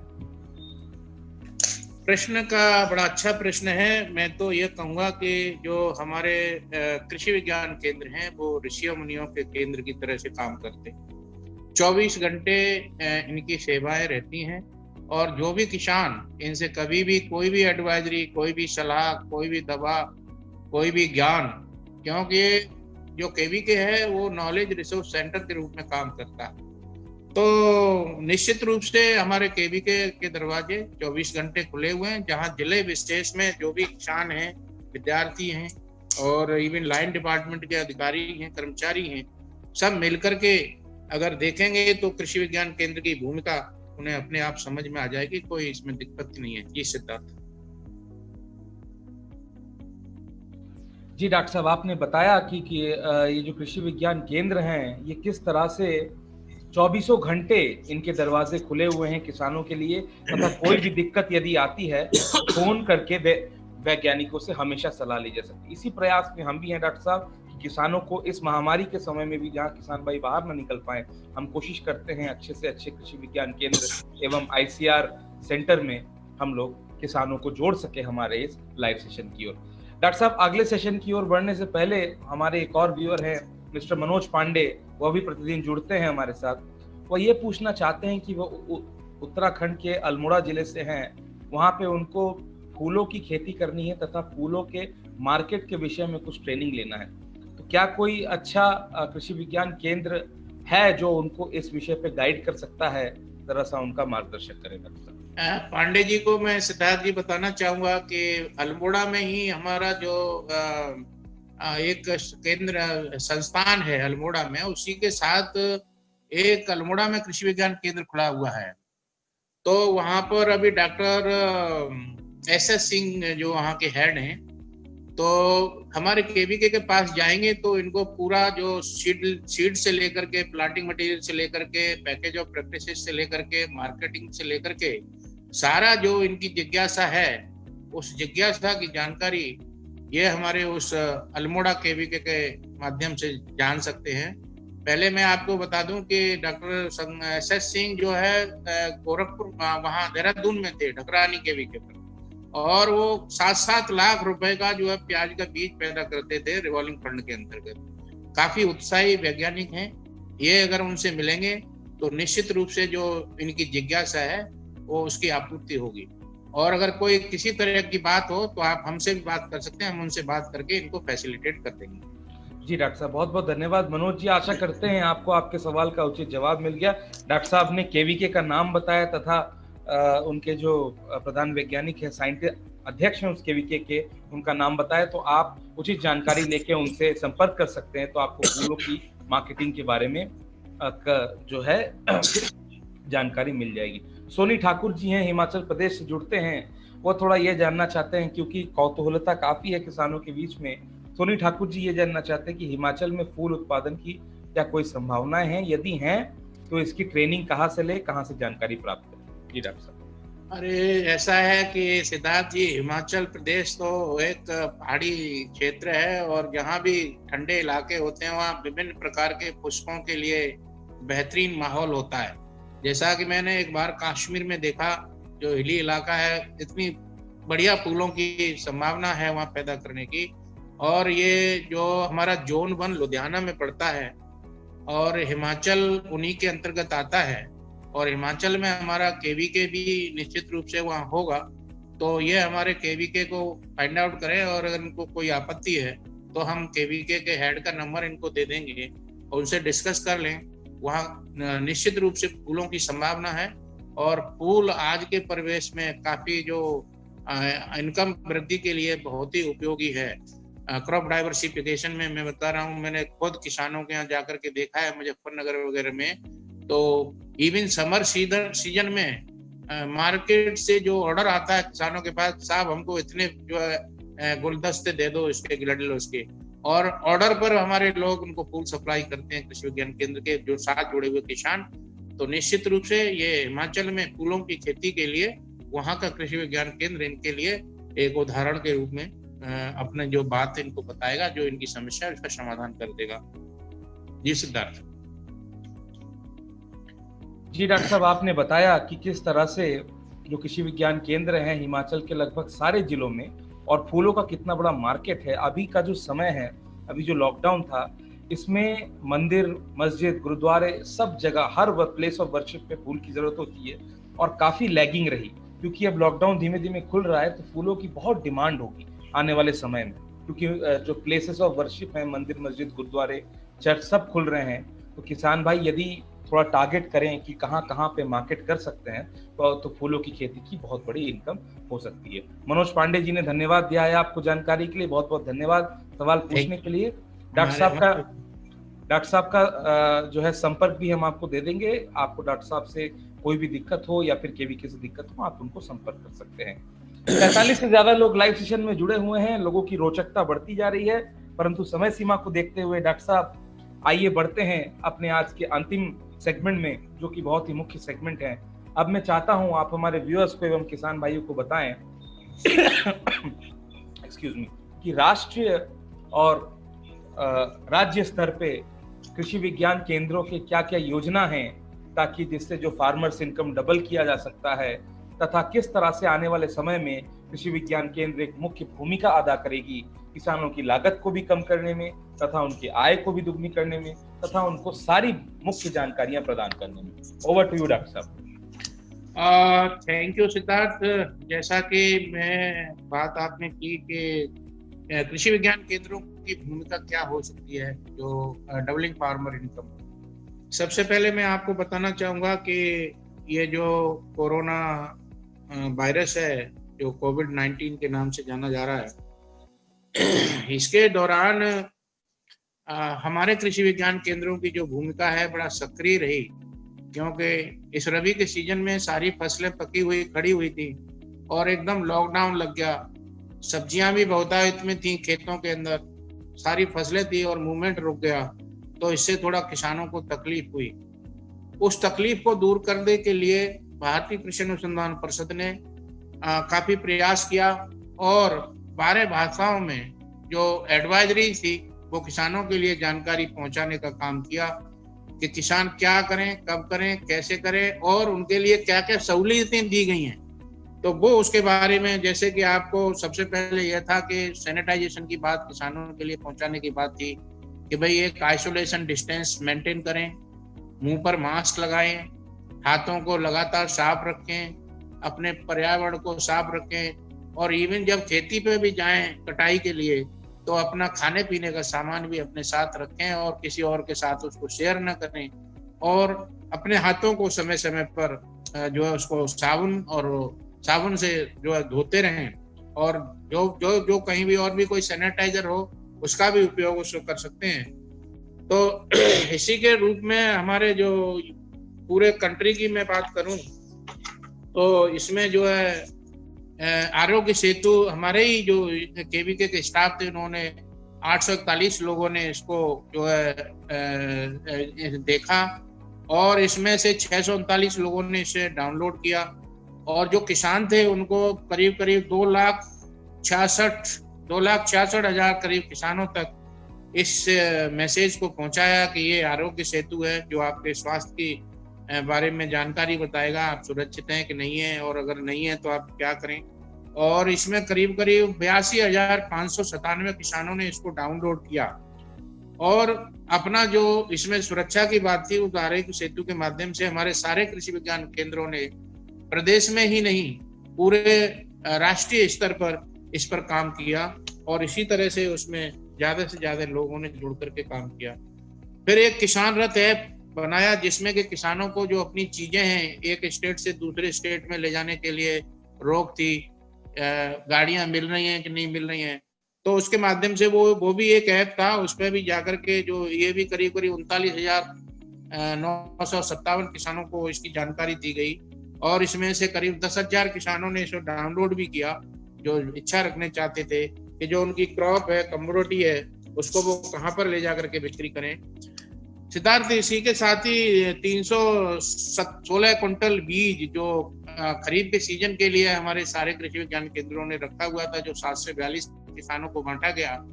प्रश्न का बड़ा अच्छा प्रश्न है। मैं तो ये कहूँगा कि जो हमारे कृषि विज्ञान केंद्र हैं वो ऋषियों मुनियों के केंद्र की तरह से काम करते हैं। 24 घंटे इनकी सेवाएं रहती हैं, और जो भी किसान इनसे कभी भी कोई भी एडवाइजरी, कोई भी सलाह, कोई भी दवा, कोई भी ज्ञान, क्योंकि जो केवीके है वो नॉलेज रिसोर्स सेंटर के रूप में काम करता है, तो निश्चित रूप से हमारे केवीके के दरवाजे 24 घंटे खुले हुए हैं, जहां जिले विशेष में जो भी किसान हैं, विद्यार्थी हैं और इवन लाइन डिपार्टमेंट के अधिकारी हैं, कर्मचारी हैं, सब मिलकर के अगर देखेंगे तो कृषि विज्ञान केंद्र की भूमिका उन्हें अपने आप समझ में आ जाएगी, कोई इसमें दिक्कत नहीं है। जी सिद्धार्थ। जी डॉक्टर साहब, आपने बताया कि ये जो कृषि विज्ञान केंद्र हैं ये किस तरह से 24 घंटे इनके दरवाजे खुले हुए हैं किसानों के लिए, तथा कोई भी दिक्कत यदि आती है फोन करके वैज्ञानिकों से हमेशा सलाह ली जा सकती है। इसी प्रयास में हम भी हैं डॉक्टर साहब कि किसानों को इस महामारी के समय में भी, जहां किसान भाई बाहर न निकल पाए, हम कोशिश करते हैं अच्छे से अच्छे कृषि विज्ञान केंद्र एवं ICR सेंटर में हम लोग किसानों को जोड़ सके हमारे इस लाइव सेशन की ओर। डॉक्टर साहब, अगले सेशन की ओर बढ़ने से पहले हमारे एक और व्यूअर हैं मिस्टर मनोज पांडे, वह भी प्रतिदिन जुड़ते हैं हमारे साथ। वो ये पूछना चाहते हैं कि वो उत्तराखंड के अल्मोड़ा जिले से हैं, वहाँ पे उनको फूलों की खेती करनी है तथा फूलों के मार्केट के विषय में कुछ ट्रेनिंग लेना है, तो क्या कोई अच्छा कृषि विज्ञान केंद्र है जो उनको इस विषय पे गाइड कर सकता है? जरा सा उनका मार्गदर्शन करेगा। पांडे जी को मैं सिद्धार्थ जी बताना चाहूंगा कि अल्मोड़ा में ही हमारा जो एक केंद्र संस्थान है अल्मोड़ा में, उसी के साथ एक अल्मोड़ा में कृषि विज्ञान केंद्र खुला हुआ है। तो वहां पर अभी डॉक्टर SS सिंह जो वहाँ के हेड हैं, तो हमारे केवीके के पास जाएंगे तो इनको पूरा जो सीड से लेकर के, प्लांटिंग मटेरियल से लेकर के, पैकेज ऑफ प्रैक्टिसेस से लेकर के, मार्केटिंग से लेकर के, सारा जो इनकी जिज्ञासा है उस जिज्ञासा की जानकारी ये हमारे उस अल्मोड़ा केवीके के माध्यम से जान सकते हैं। पहले मैं आपको बता दूं कि डॉक्टर एस.एस. सिंह जो है गोरखपुर वहाँ देहरादून में थे, ढकरानी केवीके पर, और वो 7-7 लाख रुपए का जो है प्याज का बीज पैदा करते थे रिवॉल्विंग फंड के अंतर्गत। काफी उत्साही वैज्ञानिक हैं। ये अगर उनसे मिलेंगे तो निश्चित रूप से जो इनकी जिज्ञासा है वो उसकी आपूर्ति होगी। और अगर कोई किसी तरह की बात हो तो आप हमसे भी बात कर सकते हैं, हम उनसे बात करके इनको फैसिलिटेट कर देंगे। जी डॉक्टर साहब, बहुत बहुत धन्यवाद। मनोज जी, आशा करते हैं आपको आपके सवाल का उचित जवाब मिल गया। डॉक्टर साहब ने केवीके का नाम बताया तथा उनके जो प्रधान वैज्ञानिक है, साइंटिस्ट अध्यक्ष हैं उस केवीके के, उनका नाम बताया, तो आप उचित जानकारी लेके उनसे संपर्क कर सकते हैं, तो आपको फूलों की मार्केटिंग के बारे में जो है जानकारी मिल जाएगी। सोनी ठाकुर जी हैं, हिमाचल प्रदेश से जुड़ते हैं, वो थोड़ा ये जानना चाहते हैं, क्योंकि कौतूहलता काफी है किसानों के बीच में। सोनी ठाकुर जी ये जानना चाहते हैं कि हिमाचल में फूल उत्पादन की क्या कोई संभावनाएं हैं, यदि हैं तो इसकी ट्रेनिंग कहाँ से ले, कहाँ से जानकारी प्राप्त करें? जी डॉक्टर साहब। अरे ऐसा है कि सिद्धार्थ जी, हिमाचल प्रदेश तो एक पहाड़ी क्षेत्र है और जहाँ भी ठंडे इलाके होते हैं वहाँ विभिन्न प्रकार के पुष्पों के लिए बेहतरीन माहौल होता है। जैसा कि मैंने एक बार कश्मीर में देखा, जो हिली इलाका है, इतनी बढ़िया फूलों की संभावना है वहाँ पैदा करने की। और ये जो हमारा जोन 1 लुधियाना में पड़ता है और हिमाचल उन्हीं के अंतर्गत आता है, और हिमाचल में हमारा केवीके भी निश्चित रूप से वहाँ होगा। तो ये हमारे केवीके को फाइंड आउट करें, और अगर इनको कोई आपत्ति है तो हम केवीके के हेड का नंबर इनको दे देंगे और उनसे डिस्कस कर लें। वहाँ निश्चित रूप से फूलों की संभावना है, और फूल आज के परिवेश में काफी जो इनकम वृद्धि के लिए बहुत ही उपयोगी है। क्रॉप डाइवर्सिफिकेशन में मैं बता रहा हूँ, मैंने खुद किसानों के यहाँ जाकर के देखा है मुजफ्फरनगर वगैरह में, तो इवन समर सीजन में मार्केट से जो ऑर्डर आता है किसानों के पास, साहब हमको इतने जो है गुलदस्ते दे दो इसके, गिलहरियों के, और ऑर्डर पर हमारे लोग उनको फूल सप्लाई करते हैं कृषि विज्ञान केंद्र के जो साथ जुड़े हुए किसान। तो निश्चित रूप से ये हिमाचल में फूलों की खेती के लिए वहाँ का कृषि विज्ञान केंद्र इनके लिए एक उदाहरण के रूप में अपने जो बात इनको बताएगा, जो इनकी समस्या है उसका समाधान कर देगा। जी सिद्धार्थ जी। डॉक्टर साहब, आपने बताया कि किस तरह से जो कृषि विज्ञान केंद्र हैं हिमाचल के लगभग सारे जिलों में, और फूलों का कितना बड़ा मार्केट है। अभी का जो समय है, अभी जो लॉकडाउन था, इसमें मंदिर, मस्जिद, गुरुद्वारे, सब जगह हर प्लेस ऑफ वर्शिप पे फूल की जरूरत होती है, और काफी लैगिंग रही, क्योंकि अब लॉकडाउन धीमे धीमे खुल रहा है, तो फूलों की बहुत डिमांड होगी आने वाले समय में, क्योंकि जो प्लेसेस ऑफ वर्शिप हैं, मंदिर, मस्जिद, गुरुद्वारे, चर्च सब खुल रहे हैं। तो किसान भाई यदि थोड़ा टारगेट करें कि कहाँ कहाँ पे मार्केट कर सकते हैं, तो फूलों की खेती की बहुत बड़ी इनकम हो सकती है। मनोज पांडे जी ने धन्यवाद दिया है आपको जानकारी के लिए, बहुत बहुत धन्यवाद सवाल पूछने के लिए। डॉक्टर साहब का जो है संपर्क भी हम आपको दे देंगे। आपको डॉक्टर साहब से कोई भी दिक्कत हो या फिर केवीके से दिक्कत हो, आप उनको संपर्क कर सकते हैं। 45 से ज्यादा लोग लाइव सेशन में जुड़े हुए हैं, लोगों की रोचकता बढ़ती जा रही है, परंतु समय सीमा को देखते हुए डॉक्टर साहब आइए बढ़ते हैं अपने आज के अंतिम सेगमेंट में, जो कि बहुत ही मुख्य सेगमेंट है। अब मैं चाहता हूं आप हमारे व्यूअर्स को एवं किसान भाइयों को बताएं एक्सक्यूज मी, कि राष्ट्रीय और राज्य स्तर पे कृषि विज्ञान केंद्रों के क्या क्या योजना है, ताकि जिससे जो फार्मर्स इनकम डबल किया जा सकता है, तथा किस तरह से आने वाले समय में कृषि विज्ञान केंद्र एक मुख्य भूमिका अदा करेगी किसानों की लागत को भी कम करने में, तथा उनकी आय को भी दुगनी करने में, तथा उनको सारी मुख्य जानकारियां प्रदान करने में। ओवर टू यू डॉक्टर साहब। Thank you Siddharth. जैसा कि मैं बात आपने की कि कृषि विज्ञान केंद्रों की भूमिका क्या हो सकती है जो डबलिंग फार्मर इनकम। सबसे पहले मैं आपको बताना चाहूँगा कि ये जो कोरोना वायरस है, जो कोविड-19 के नाम से जाना जा रहा है, इसके दौरान हमारे कृषि विज्ञान केंद्रों की जो भूमिका है बड़ा सक्रिय रही, क्योंकि इस रबी के सीजन में सारी फसलें पकी हुई खड़ी हुई थी और एकदम लॉकडाउन लग गया। सब्जियां भी बहुतायत में थी, खेतों के अंदर सारी फसलें थी और मूवमेंट रुक गया, तो इससे थोड़ा किसानों को तकलीफ हुई। उस तकलीफ को दूर करने के लिए भारतीय कृषि अनुसंधान परिषद ने काफी प्रयास किया और 12 भाषाओं में जो एडवाइजरी थी वो किसानों के लिए जानकारी पहुंचाने का काम किया कि किसान क्या करें, कब करें, कैसे करें और उनके लिए क्या क्या सहूलियतें दी गई हैं। तो वो उसके बारे में, जैसे कि आपको सबसे पहले यह था कि सैनिटाइजेशन की बात किसानों के लिए पहुंचाने की बात थी कि भाई एक आइसोलेशन डिस्टेंस मेंटेन करें, मुंह पर मास्क लगाएं, हाथों को लगातार साफ रखें, अपने पर्यावरण को साफ रखें और इवन जब खेती पे भी जाएं कटाई के लिए तो अपना खाने पीने का सामान भी अपने साथ रखें और किसी और के साथ उसको शेयर न करें और अपने हाथों को समय समय पर जो है उसको साबुन से जो है धोते रहें और जो जो जो कहीं भी और भी कोई सैनिटाइजर हो उसका भी उपयोग उसको कर सकते हैं। तो इसी के रूप में हमारे जो पूरे कंट्री की मैं बात करूं तो इसमें जो है आरोग्य सेतु हमारे ही जो केवीके के स्टाफ थे उन्होंने 841 लोगों ने इसको जो है देखा और इसमें से 639 लोगों ने इसे डाउनलोड किया और जो किसान थे उनको करीब करीब 2,66,000 करीब किसानों तक इस मैसेज को पहुंचाया कि ये आरोग्य सेतु है जो आपके स्वास्थ्य की बारे में जानकारी बताएगा, आप सुरक्षित हैं कि नहीं है और अगर नहीं है तो आप क्या करें। और इसमें करीब करीब 82,597 किसानों ने इसको डाउनलोड किया और अपना जो इसमें सुरक्षा की बात थी उस आरोग्य सेतु के माध्यम से हमारे सारे कृषि विज्ञान केंद्रों ने प्रदेश में ही नहीं पूरे राष्ट्रीय स्तर पर इस पर काम किया और इसी तरह से उसमें ज्यादा से ज्यादा लोगों ने जुड़ करके काम किया। फिर एक किसान रथ ऐप बनाया जिसमें कि किसानों को जो अपनी चीजें हैं एक स्टेट से दूसरे स्टेट में ले जाने के लिए रोक थी, गाड़ियां मिल रही हैं कि नहीं मिल रही हैं, तो उसके माध्यम से वो भी एक ऐप था, उस पर भी जाकर के जो ये भी करीब करीब 39,957 किसानों को इसकी जानकारी दी गई और इसमें से करीब 10,000 किसानों ने इसको डाउनलोड भी किया जो इच्छा रखने चाहते थे कि जो उनकी क्रॉप है, कमोडिटी है, उसको वो कहाँ पर ले जाकर के बिक्री करें। सिद्धार्थ, इसी के साथ ही 316 क्विंटल बीज जो खरीफ के सीजन के लिए हमारे सारे कृषि विज्ञान केंद्रों ने रखा हुआ था जो 742 किसानों को बांटा गया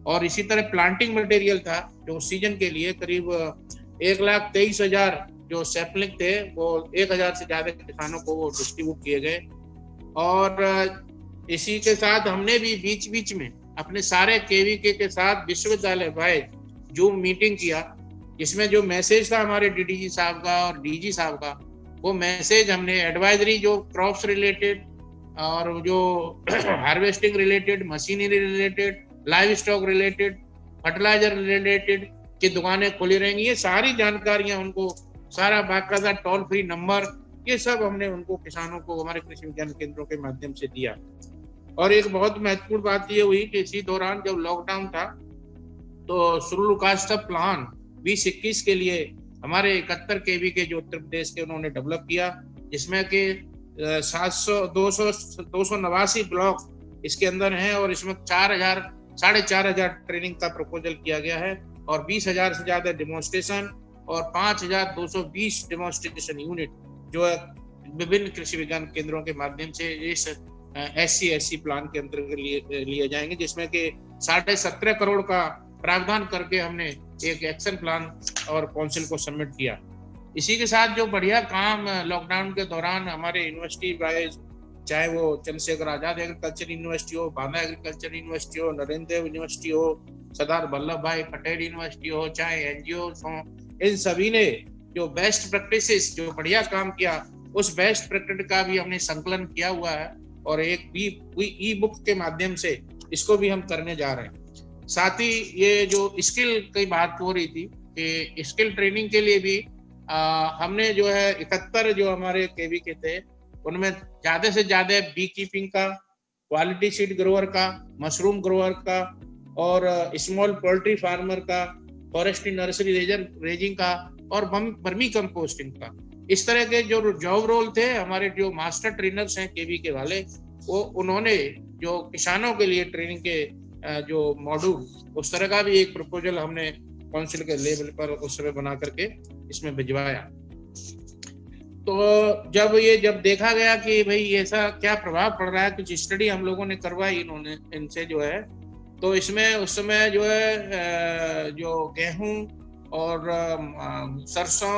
और इसी तरह प्लांटिंग मटेरियल था जो सीजन के लिए करीब 1,23,000 जो सैपलिंग थे वो 1,000 से ज्यादा किसानों को वो डिस्ट्रीब्यूट किए गए। और इसी के साथ हमने भी बीच बीच में अपने सारे केवीके के साथ विश्वविद्यालय वाइज जूम मीटिंग किया जिसमें जो मैसेज था हमारे डीडीजी साहब का और डीजी साहब का, वो मैसेज हमने एडवाइजरी जो क्रॉप्स रिलेटेड और जो harvesting related, machinery related, livestock related, fertiliser related की दुकानें खुली रहेंगी, ये सारी जानकारियां उनको, सारा बाकायदा टोल फ्री नंबर, ये सब हमने उनको किसानों को हमारे कृषि विज्ञान केंद्रों के माध्यम से दिया। और एक बहुत महत्वपूर्ण बात ये हुई कि इसी दौरान जब लॉकडाउन था तो सूर्यकाष्ठ प्लान 2021 के लिए हमारे 71 केवी के जो उत्तर प्रदेश के उन्होंने डेवलप किया जिसमें कि 289 ब्लॉक इसके अंदर हैं और इसमें 4,000 ट्रेनिंग का प्रपोजल किया गया है और 20,000 से ज्यादा डेमोन्स्ट्रेशन और 5,220 डेमोन्स्ट्रेशन यूनिट जो है विभिन्न कृषि विज्ञान केंद्रों के माध्यम से इस SC प्लान के अंतर्गत लिए जाएंगे जिसमें कि 17.5 करोड़ का प्रावधान करके हमने एक एक्शन प्लान और काउंसिल को सबमिट किया। इसी के साथ जो बढ़िया काम लॉकडाउन के दौरान हमारे यूनिवर्सिटी वाइज, चाहे वो चंद्रशेखर आजाद एग्रीकल्चर यूनिवर्सिटी हो, बांदा एग्रीकल्चर यूनिवर्सिटी हो, नरेंद्र देव यूनिवर्सिटी हो, सरदार वल्लभ भाई पटेल यूनिवर्सिटी हो, चाहे NGO हो, इन सभी ने जो बेस्ट प्रैक्टिसेस जो बढ़िया काम किया उस बेस्ट प्रैक्टिस का भी हमने संकलन किया हुआ है और एक ई बुक के माध्यम से इसको भी हम करने जा रहे हैं। साथ ही ये जो स्किल की बात हो रही थी कि स्किल ट्रेनिंग के लिए भी हमने जो है 71 जो हमारे केवी के थे उनमें ज्यादा से ज्यादा बी कीपिंग का, क्वालिटी सीड ग्रोअर का, मशरूम ग्रोअर का और स्मॉल पोल्ट्री फार्मर का, फॉरेस्ट्री नर्सरी रेजिंग का और वर्मी कंपोस्टिंग का, इस तरह के जो जॉब रोल थे हमारे जो मास्टर ट्रेनर्स हैं केवी के वाले, वो उन्होंने जो किसानों के लिए ट्रेनिंग के जो मॉड्यूल उस तरह का भी एक प्रपोजल हमने काउंसिल के लेवल पर उस समय बना करके इसमें भिजवाया। तो जब देखा गया कि भाई ऐसा क्या प्रभाव पड़ रहा है, कुछ स्टडी हम लोगों ने करवाई इनसे जो है तो इसमें उस समय जो है जो गेहूं और सरसों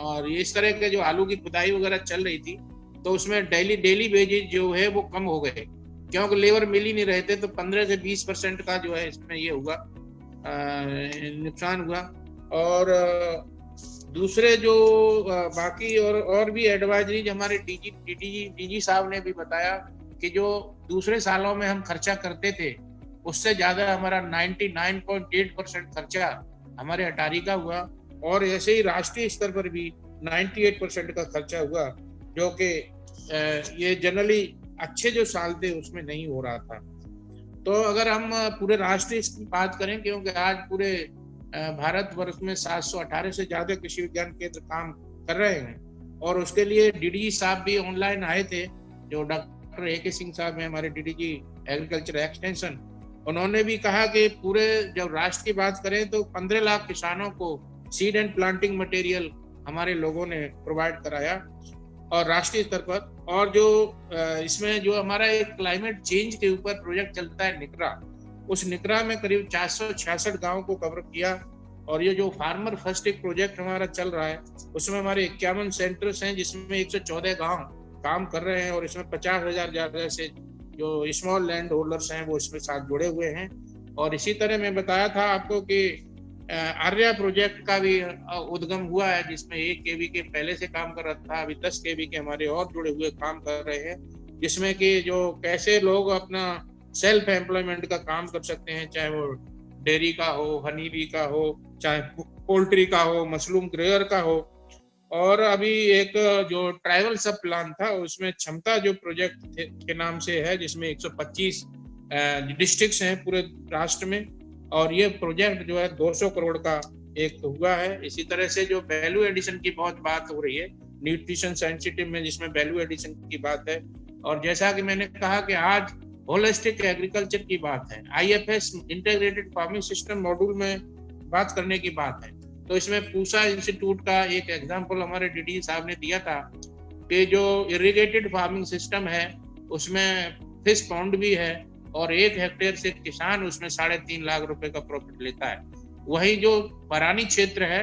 और इस तरह के जो आलू की खुदाई वगैरह चल रही थी, तो उसमें डेली वेजेज जो है वो कम हो गए, क्योंकि लेबर मिल ही नहीं रहे थे। तो 15 से 20% का जो है इसमें ये हुआ, नुकसान हुआ। और दूसरे जो बाकी और भी एडवाइजरीज हमारे डीजी साहब ने भी बताया कि जो दूसरे सालों में हम खर्चा करते थे उससे ज्यादा हमारा 99.8% खर्चा हमारे अटारी का हुआ, और ऐसे ही राष्ट्रीय स्तर पर भी 98% का खर्चा हुआ, जो कि ये जनरली अच्छे जो साल थे उसमें नहीं हो रहा था। तो अगर हम पूरे राष्ट्रीय की बात करें, क्योंकि आज पूरे भारतवर्ष में 718 से ज्यादा कृषि विज्ञान केंद्र काम कर रहे हैं, और उसके लिए डीडीजी साहब भी ऑनलाइन आए थे, जो डॉक्टर ए के सिंह साहब हैं हमारे डीडीजी एग्रीकल्चर एक्सटेंशन। उन्होंने भी कहा कि पूरे जब राष्ट्र की बात करें तो 15 लाख किसानों को सीड एंड प्लांटिंग मटेरियल हमारे लोगों ने प्रोवाइड कराया और राष्ट्रीय स्तर पर। और जो इसमें जो हमारा एक क्लाइमेट चेंज के ऊपर प्रोजेक्ट चलता है निकरा, उस निकरा में करीब 466 गांव को कवर किया। और ये जो फार्मर फर्स्ट एक प्रोजेक्ट हमारा चल रहा है, उसमें हमारे 51 सेंटर्स हैं, जिसमें 114 गांव काम कर रहे हैं, और इसमें 50,000 ज्यादा से जो स्मॉल लैंड होल्डर्स हैं वो इसमें साथ जुड़े हुए हैं। और इसी तरह मैं बताया था आपको कि आर्या प्रोजेक्ट का भी उद्गम हुआ है, जिसमें 1 केवी के पहले से काम कर रहा था, अभी 10 केवी के हमारे और जुड़े हुए काम कर रहे हैं, जिसमें कि जो कैसे लोग अपना सेल्फ एम्प्लॉयमेंट का काम कर सकते हैं, चाहे वो डेयरी का हो, हनी बी का हो, चाहे पोल्ट्री का हो, मशरूम ग्रेयर का हो। और अभी एक जो ट्राइबल सब प्लान था, उसमें क्षमता जो प्रोजेक्ट के नाम से है, जिसमें 125 डिस्ट्रिक्ट्स हैं पूरे राष्ट्र में, और ये प्रोजेक्ट जो है 200 करोड़ का एक हुआ है। इसी तरह से जो वैल्यू एडिशन की बहुत बात हो रही है न्यूट्रिशन सेंसिटिव में, जिसमें वैल्यू एडिशन की बात है। और जैसा कि मैंने कहा कि आज होलिस्टिक एग्रीकल्चर की बात है, IFS integrated farming system module में बात करने की बात है। तो इसमें पूसा इंस्टीट्यूट का एक एग्जाम्पल हमारे डीडी साहब ने दिया था कि जो इरिगेटेड फार्मिंग सिस्टम है उसमें फिश पॉन्ड भी है, और 1 हेक्टेयर से किसान उसमें 3.5 लाख रुपए का प्रॉफिट लेता है। वही जो बरानी क्षेत्र है,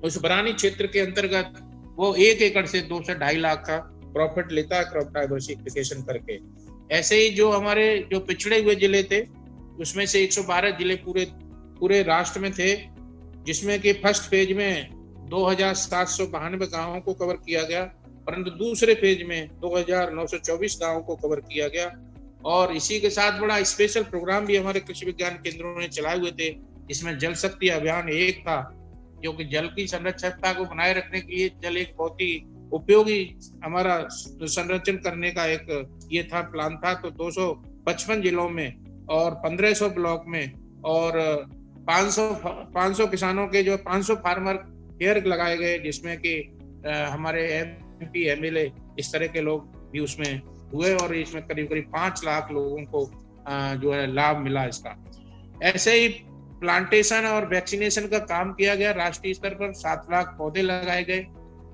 उस बरानी क्षेत्र के अंतर्गत वो 1 एकड़ से 2 से 2.5 लाख का प्रॉफिट लेता है क्रॉप डाइवर्सिफिकेशन करके। ऐसे ही जो हमारे जो पिछड़े हुए जिले थे, उसमें से 112 जिले पूरे राष्ट्र में थे, जिसमें कि फर्स्ट फेज में 2792 गांवों को कवर किया गया, परंतु दूसरे फेज में 2924 गांवों को कवर किया गया। और इसी के साथ बड़ा स्पेशल प्रोग्राम भी हमारे कृषि विज्ञान केंद्रों ने चलाए हुए थे, जिसमें जल शक्ति अभियान एक था, जो कि जल की संरक्षणता को बनाए रखने के लिए जल एक बहुत ही उपयोगी हमारा संरक्षण करने का एक ये था प्लान था। तो 255 जिलों में और 1500 ब्लॉक में और 500 किसानों के जो 500 फार्मर फेयर लगाए गए, जिसमें कि हमारे MP MLA इस तरह के लोग भी उसमें हुए, और इसमें करीब 5 लाख लोगों को जो है लाभ मिला इसका। ऐसे ही प्लांटेशन और वैक्सीनेशन का काम किया गया राष्ट्रीय स्तर पर, 7 लाख पौधे लगाए गए।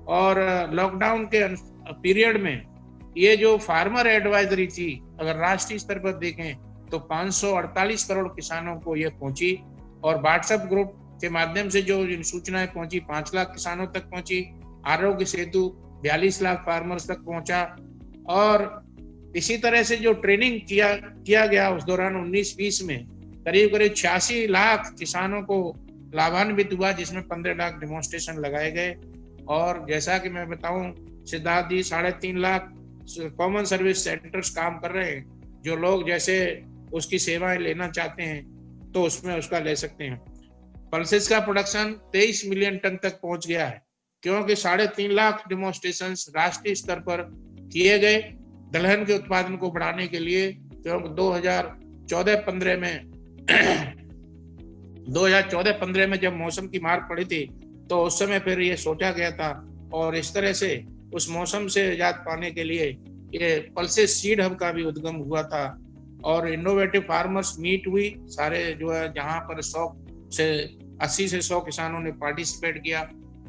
और लॉकडाउन के पीरियड में ये जो फार्मर एडवाइजरी थी, अगर राष्ट्रीय स्तर पर देखें तो 548 करोड़ किसानों को ये पहुंची, और व्हाट्सएप ग्रुप के माध्यम से जो सूचनाएं पहुंची 5 लाख किसानों तक पहुंची। आरोग्य सेतु 42 लाख फार्मर्स तक पहुंचा। और इसी तरह से जो ट्रेनिंग किया गया उस दौरान 19-20 में करीब 86 लाख किसानों को लाभान्वित हुआ, जिसमें 15 लाख डेमोन्स्ट्रेशन लगाए गए। और जैसा कि मैं बताऊं, सिद्धार्थ जी 3.5 लाख कॉमन सर्विस सेंटर्स काम कर रहे हैं, जो लोग जैसे उसकी सेवाएं लेना चाहते हैं तो उसमें उसका ले सकते हैं। पल्सेस का प्रोडक्शन 23 मिलियन टन तक पहुंच गया है, क्योंकि 3.5 लाख डेमोन्स्ट्रेशंस राष्ट्रीय स्तर पर किए गए दलहन के उत्पादन को बढ़ाने के लिए। क्योंकि 2014-15 में जब मौसम की मार पड़ी थी, तो उस समय फिर ये सोचा गया था, और इस तरह से उस मौसम से निजात पाने के लिए ये पल्सेस सीड हब का भी उद्गम हुआ था। और इनोवेटिव फार्मर्स मीट हुई, सारे जो है जहाँ पर 80 से 100 किसानों ने पार्टिसिपेट किया।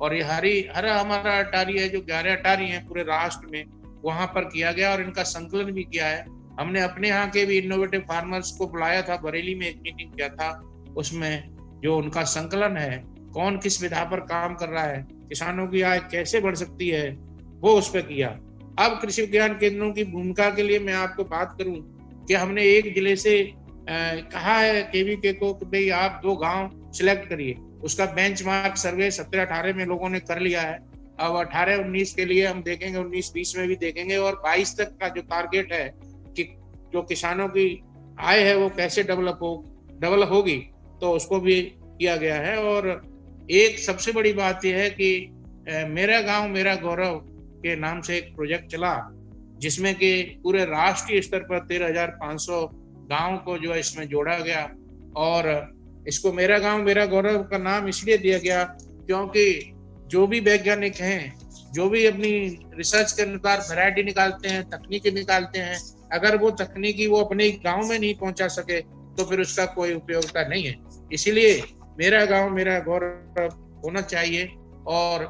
और ये हर हमारा अटारी है, जो 11 अटारी हैं पूरे राष्ट्र में, वहां पर किया गया, और इनका संकलन भी किया है हमने अपने यहाँ के भी इनोवेटिव फार्मर्स को बुलाया था, बरेली में एक मीटिंग किया था, उसमें जो उनका संकलन है, कौन किस विधा पर काम कर रहा है, किसानों की आय कैसे बढ़ सकती है, वो उस पर किया। अब कृषि विज्ञान केंद्रों की भूमिका के लिए मैं आपको बात करूं कि हमने एक जिले से कहा है केवीके को कि भाई आप 2 गांव सिलेक्ट करिए। उसका बेंचमार्क सर्वे 17-18 में लोगों ने कर लिया है। अब 18-19 के लिए हम देखेंगे, 19-20 में भी देखेंगे, और 22 तक का जो टारगेट है कि जो किसानों की आय है वो कैसे डेवलप होगी, तो उसको भी किया गया है। और एक सबसे बड़ी बात यह है कि मेरा गांव मेरा गौरव के नाम से एक प्रोजेक्ट चला, जिसमें कि पूरे राष्ट्रीय स्तर पर 13,500 गांव को जो है इसमें जोड़ा गया। और इसको मेरा गांव मेरा गौरव का नाम इसलिए दिया गया क्योंकि जो भी वैज्ञानिक हैं, जो भी अपनी रिसर्च के अनुसार वैरायटी निकालते हैं, तकनीकी निकालते हैं, अगर वो तकनीकी वो अपने गांव में नहीं पहुंचा सके तो फिर उसका कोई उपयोगिता नहीं है। इसीलिए मेरा गांव मेरा गौरव होना चाहिए। और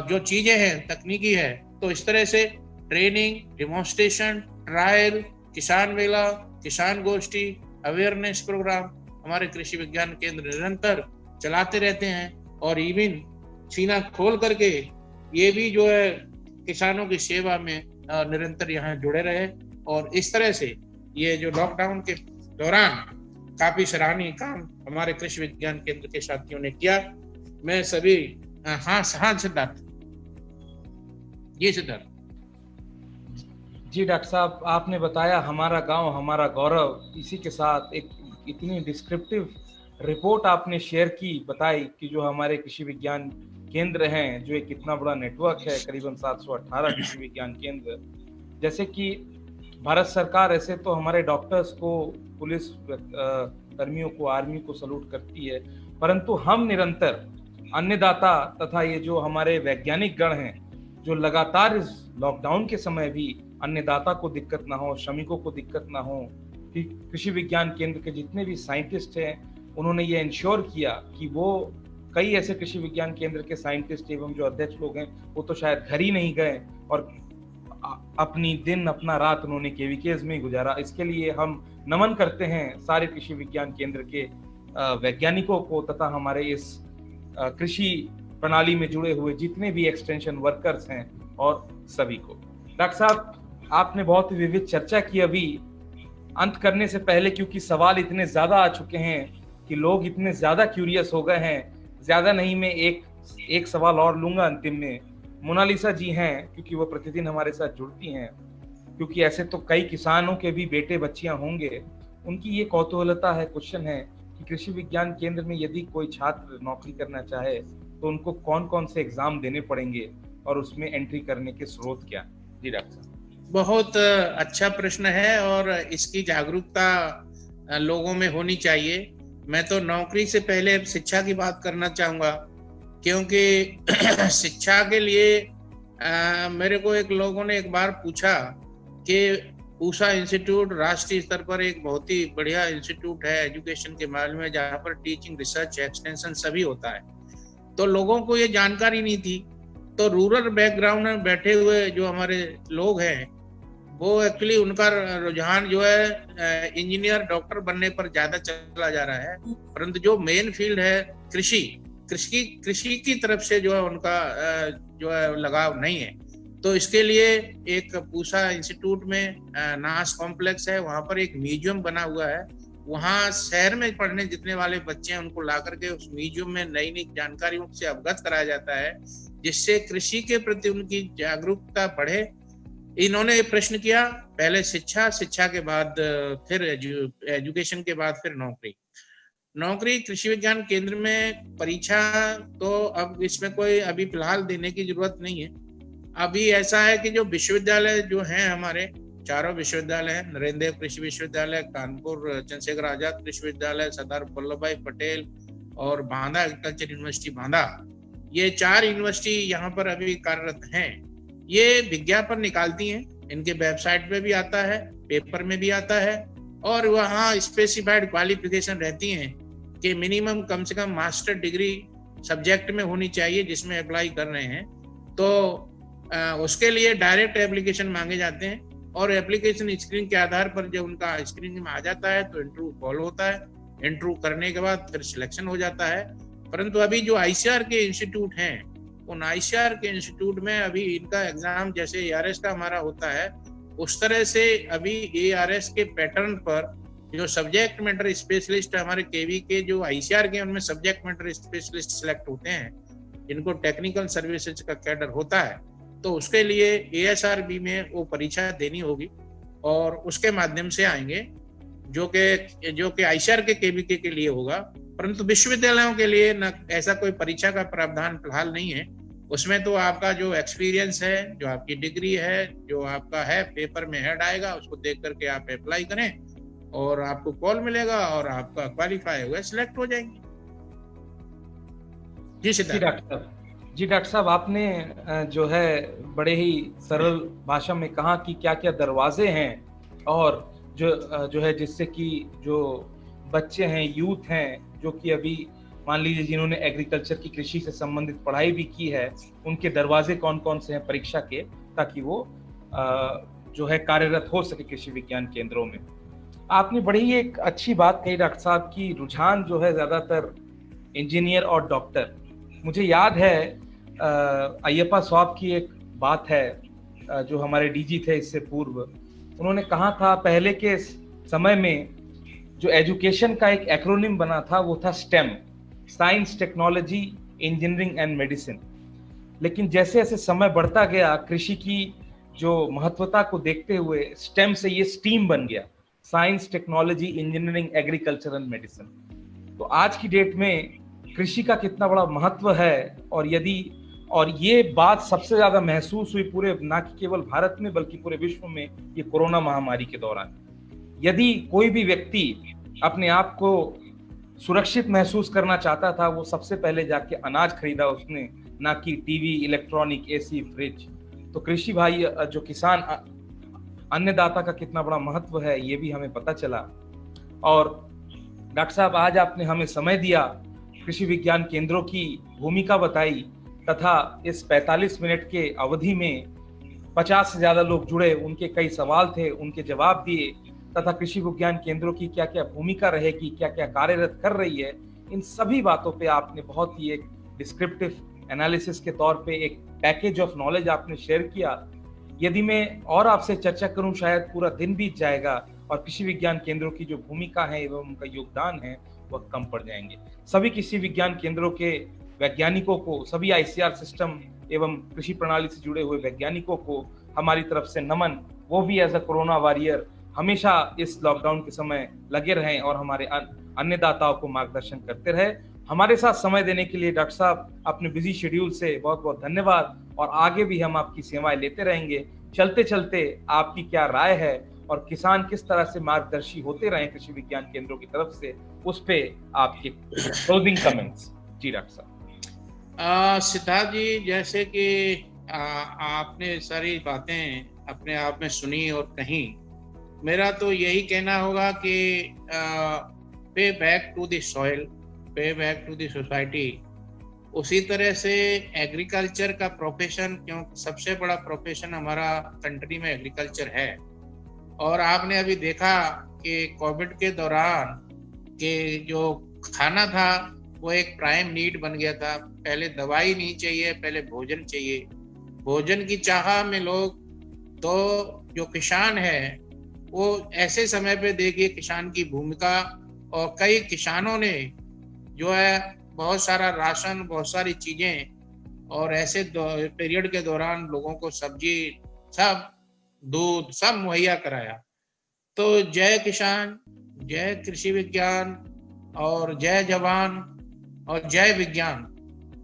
जो चीजें हैं तकनीकी है, तो इस तरह से ट्रेनिंग, डेमोन्स्ट्रेशन, ट्रायल, किसान मेला, किसान गोष्ठी, अवेयरनेस प्रोग्राम हमारे कृषि विज्ञान केंद्र निरंतर चलाते रहते हैं। और इवन सीना खोल करके ये भी जो है किसानों की सेवा में निरंतर यहाँ जुड़े रहे। और इस तरह से ये जो लॉकडाउन के दौरान काफी सराहनीय काम हमारे कृषि विज्ञान केंद्र के साथियों ने किया। मैं सभी हाँ सिद्धार्थ जी। सिद्धार्थ जी डॉक्टर साहब, आपने बताया हमारा गांव हमारा गौरव, इसी के साथ एक इतनी डिस्क्रिप्टिव रिपोर्ट आपने शेयर की, बताई कि जो हमारे कृषि विज्ञान केंद्र हैं, जो एक कितना बड़ा नेटवर्क है, करीबन 718 कृषि विज्ञान केंद्र। जैसे कि भारत सरकार ऐसे तो हमारे डॉक्टर्स को, पुलिस कर्मियों को, आर्मी को सलूट करती है, परंतु हम निरंतर अन्नदाता तथा ये जो हमारे वैज्ञानिक गण हैं, जो लगातार इस लॉकडाउन के समय भी अन्नदाता को दिक्कत ना हो, श्रमिकों को दिक्कत ना हो, कि कृषि विज्ञान केंद्र के जितने भी साइंटिस्ट हैं उन्होंने ये इंश्योर किया कि वो कई ऐसे कृषि विज्ञान केंद्र के साइंटिस्ट एवं जो अध्यक्ष लोग हैं वो तो शायद घर ही नहीं गए और अपनी दिन अपना रात उन्होंने केवीकेज में गुजारा। इसके लिए हम नमन करते हैं सारे कृषि विज्ञान केंद्र के वैज्ञानिकों को तथा हमारे इस कृषि प्रणाली में जुड़े हुए जितने भी एक्सटेंशन वर्कर्स हैं और सभी को। डॉक्टर साहब, आपने बहुत ही विविध चर्चा की। अभी अंत करने से पहले, क्योंकि सवाल इतने ज्यादा आ चुके हैं कि लोग इतने ज्यादा क्यूरियस हो गए हैं, ज्यादा नहीं, मैं एक सवाल और लूंगा अंतिम में। मोनालिसा जी हैं, क्योंकि वो प्रतिदिन हमारे साथ जुड़ती हैं, क्योंकि ऐसे तो कई किसानों के भी बेटे बच्चियां होंगे, उनकी ये कौतूहलता है, क्वेश्चन है कि कृषि विज्ञान केंद्र में यदि कोई छात्र नौकरी करना चाहे तो उनको कौन कौन से एग्जाम देने पड़ेंगे और उसमें एंट्री करने के स्रोत क्या? जी डॉक्टर साहब। बहुत अच्छा प्रश्न है और इसकी जागरूकता लोगों में होनी चाहिए। मैं तो नौकरी से पहले शिक्षा की बात करना चाहूँगा, क्योंकि शिक्षा के लिए मेरे को लोगों ने एक बार पूछा कि पूसा इंस्टीट्यूट राष्ट्रीय स्तर पर एक बहुत ही बढ़िया इंस्टीट्यूट है एजुकेशन के मामले में, जहाँ पर टीचिंग, रिसर्च, एक्सटेंशन सभी होता है। तो लोगों को ये जानकारी नहीं थी। तो रूरल बैकग्राउंड में बैठे हुए जो हमारे लोग हैं, वो एक्चुअली उनका रुझान जो है इंजीनियर, डॉक्टर बनने पर ज्यादा चला जा रहा है, परंतु जो मेन फील्ड है कृषि की तरफ से जो है उनका जो है लगाव नहीं है। तो इसके लिए एक पूसा इंस्टीट्यूट में नास कॉम्प्लेक्स है, वहाँ पर एक म्यूजियम बना हुआ है। वहाँ शहर में पढ़ने जितने वाले बच्चे हैं उनको ला करके उस म्यूजियम में नई नई जानकारियों से अवगत कराया जाता है, जिससे कृषि के प्रति उनकी जागरूकता बढ़े। इन्होंने प्रश्न किया, पहले शिक्षा के बाद फिर एजुकेशन के बाद फिर नौकरी। कृषि विज्ञान केंद्र में परीक्षा तो अब इसमें कोई अभी फिलहाल देने की जरूरत नहीं है। अभी ऐसा है कि जो विश्वविद्यालय जो हैं हमारे, चारों विश्वविद्यालय हैं, नरेंद्र देव कृषि विश्वविद्यालय, कानपुर चंद्रशेखर आजाद कृषि विश्वविद्यालय, सरदार वल्लभ भाई पटेल और बांदा एग्रीकल्चर यूनिवर्सिटी बांदा, ये 4 यूनिवर्सिटी यहाँ पर अभी कार्यरत हैं। ये विज्ञापन निकालती हैं, इनके वेबसाइट पे भी आता है, पेपर में भी आता है, और वहाँ स्पेसिफाइड क्वालिफिकेशन रहती हैं कि मिनिमम कम से कम मास्टर डिग्री सब्जेक्ट में होनी चाहिए जिसमें अप्लाई कर रहे हैं। तो उसके लिए डायरेक्ट एप्लीकेशन मांगे जाते हैं। और एप्लीकेशन स्क्रीन के आधार पर जब उनका स्क्रीन में आ जाता है तो इंटरव्यू कॉल होता है। इंटरव्यू करने के बाद फिर सिलेक्शन हो जाता है। परंतु अभी जो आईसीआर के इंस्टीट्यूट हैं, उन आईसीआर के इंस्टीट्यूट में अभी इनका एग्जाम जैसे एआरएस का हमारा होता है उस तरह से अभी एआरएस के पैटर्न पर जो सब्जेक्ट मैटर स्पेशलिस्ट हमारे केवी के जो आईसीआर के उनमें सब्जेक्ट मैटर स्पेशलिस्ट सिलेक्ट होते हैं, जिनको टेक्निकल सर्विसेज का कैडर होता है, तो उसके लिए एएसआरबी में वो परीक्षा देनी होगी और उसके माध्यम से आएंगे, जो कि आईसीआर के केवीके के लिए होगा। परंतु विश्वविद्यालयों के लिए न ऐसा कोई परीक्षा का प्रावधान फिलहाल नहीं है। उसमें तो आपका जो एक्सपीरियंस है, जो आपकी डिग्री है, जो आपका है पेपर में हेड आएगा, उसको देख करके आप अप्लाई करें और आपको कॉल मिलेगा और आपका क्वालिफाई हुआ सिलेक्ट हो जाएंगे। जी डॉक्टर साहब, आपने जो है बड़े ही सरल भाषा में कहा कि क्या क्या दरवाजे हैं और जो है जिससे कि जो बच्चे हैं, यूथ हैं, जो कि अभी मान लीजिए जिन्होंने एग्रीकल्चर की, कृषि से संबंधित पढ़ाई भी की है, उनके दरवाजे कौन कौन से हैं परीक्षा के, ताकि वो जो है कार्यरत हो सके कृषि विज्ञान केंद्रों में। आपने बड़ी ही एक अच्छी बात कही डॉक्टर साहब की रुझान जो है ज्यादातर इंजीनियर और डॉक्टर। मुझे याद है अयप्पा स्वाब की एक बात है, जो हमारे डीजी थे इससे पूर्व, उन्होंने कहा था पहले के समय में जो एजुकेशन का एक एक्रोनिम बना था वो था stem, science, technology, engineering and medicine. लेकिन जैसे जैसे समय बढ़ता गया, कृषि की जो महत्वता को देखते हुए स्टेम से ये स्टीम बन गया, science, technology, engineering, agriculture and medicine. तो आज की डेट में कृषि का कितना बड़ा महत्व है, और ये बात सबसे ज्यादा महसूस हुई पूरे, ना कि केवल भारत में बल्कि पूरे विश्व में, ये कोरोना महामारी के दौरान। यदि कोई भी व्यक्ति अपने आप को सुरक्षित महसूस करना चाहता था, वो सबसे पहले जाके अनाज खरीदा उसने, ना कि टीवी, इलेक्ट्रॉनिक, एसी, फ्रिज। तो कृषि भाई, जो किसान अन्नदाता का कितना बड़ा महत्व है, ये भी हमें पता चला। और डॉक्टर साहब, आज आपने हमें समय दिया, कृषि विज्ञान केंद्रों की भूमिका बताई, तथा इस 45 मिनट के अवधि में 50 से ज्यादा लोग जुड़े, उनके कई सवाल थे, उनके जवाब दिए, तथा कृषि विज्ञान केंद्रों की क्या क्या भूमिका रहेगी, क्या क्या कार्यरत कर रही है, इन सभी बातों पे आपने बहुत ही एक डिस्क्रिप्टिव एनालिसिस के तौर पे एक पैकेज ऑफ नॉलेज आपने शेयर किया। यदि मैं और आपसे चर्चा करूं, शायद पूरा दिन बीत जाएगा और कृषि विज्ञान केंद्रों की जो भूमिका है एवं उनका योगदान है वह कम पड़ जाएंगे। सभी कृषि विज्ञान केंद्रों के वैज्ञानिकों को, सभी आईसीआर सिस्टम एवं कृषि प्रणाली से जुड़े हुए वैज्ञानिकों को हमारी तरफ से नमन। वो भी एज अ कोरोना वॉरियर हमेशा इस लॉकडाउन के समय लगे रहें और हमारे अन्नदाताओं को मार्गदर्शन करते रहे। हमारे साथ समय देने के लिए डॉक्टर साहब, अपने बिजी शेड्यूल से बहुत बहुत धन्यवाद, और आगे भी हम आपकी सेवाएं लेते रहेंगे। चलते चलते आपकी क्या राय है और किसान किस तरह से मार्गदर्शी होते रहे कृषि विज्ञान केंद्रों की तरफ से, उस पे आपके क्लोजिंग कमेंट्स। जी डॉक्टर साहब। सिद्धार्थ जी, जैसे कि आपने सारी बातें अपने आप में सुनी और कही, मेरा तो यही कहना होगा कि पे बैक टू द सॉइल, पे बैक टू द सोसाइटी। उसी तरह से एग्रीकल्चर का प्रोफेशन, क्योंकि सबसे बड़ा प्रोफेशन हमारा कंट्री में एग्रीकल्चर है। और आपने अभी देखा कि कोविड के दौरान के जो खाना था वो एक प्राइम नीड बन गया था। पहले दवाई नहीं चाहिए, पहले भोजन चाहिए। भोजन की चाह में लोग, तो जो किसान है वो ऐसे समय पे देखिए किसान की भूमिका, और कई किसानों ने जो है बहुत सारा राशन, बहुत सारी चीजें, और ऐसे पीरियड के दौरान लोगों को सब्जी, सब दूध, सब मुहैया कराया। तो जय किसान, जय कृषि विज्ञान, और जय जवान, और जय विज्ञान।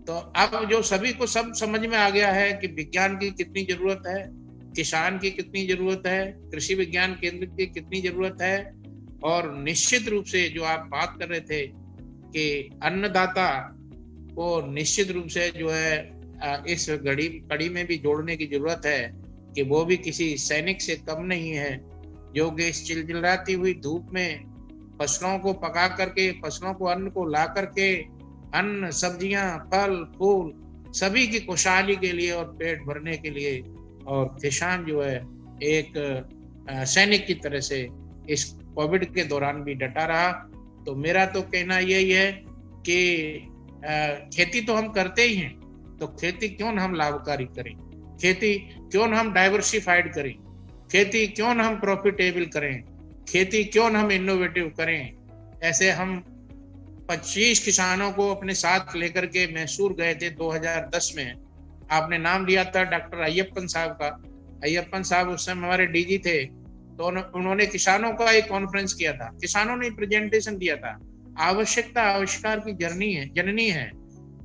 तो अब जो सभी को सब समझ में आ गया है कि विज्ञान की कितनी जरूरत है, किसान की कितनी जरूरत है, कृषि विज्ञान केंद्र की कितनी जरूरत है। और निश्चित रूप से जो आप बात कर रहे थे कि अन्नदाता को निश्चित रूप से जो है इस कड़ी में भी जोड़ने की जरूरत है कि वो भी किसी सैनिक से कम नहीं है, जो कि इस चिलचिलाती हुई धूप में फसलों को पका करके, फसलों को, अन्न को ला करके, अन्न, सब्जियां, फल, फूल, सभी की खुशहाली के लिए और पेट भरने के लिए। और किसान जो है एक सैनिक की तरह से इस कोविड के दौरान भी डटा रहा। तो मेरा तो कहना यही है कि खेती तो हम करते ही हैं, तो खेती क्यों न हम लाभकारी करें, खेती क्यों न हम डाइवर्सिफाइड करें, खेती क्यों न हम प्रॉफिटेबल करें, खेती क्यों न हम इनोवेटिव करें। ऐसे हम 25 किसानों को अपने साथ लेकर के मैसूर गए थे 2010 में। आपने नाम लिया था डॉक्टर अय्यप्पन साहब का। अय्यप्पन साहब उस समय हमारे डीजी थे, तो उन्होंने किसानों का एक कॉन्फ्रेंस किया था, किसानों ने प्रेजेंटेशन दिया था। आवश्यकता आविष्कार की जननी है।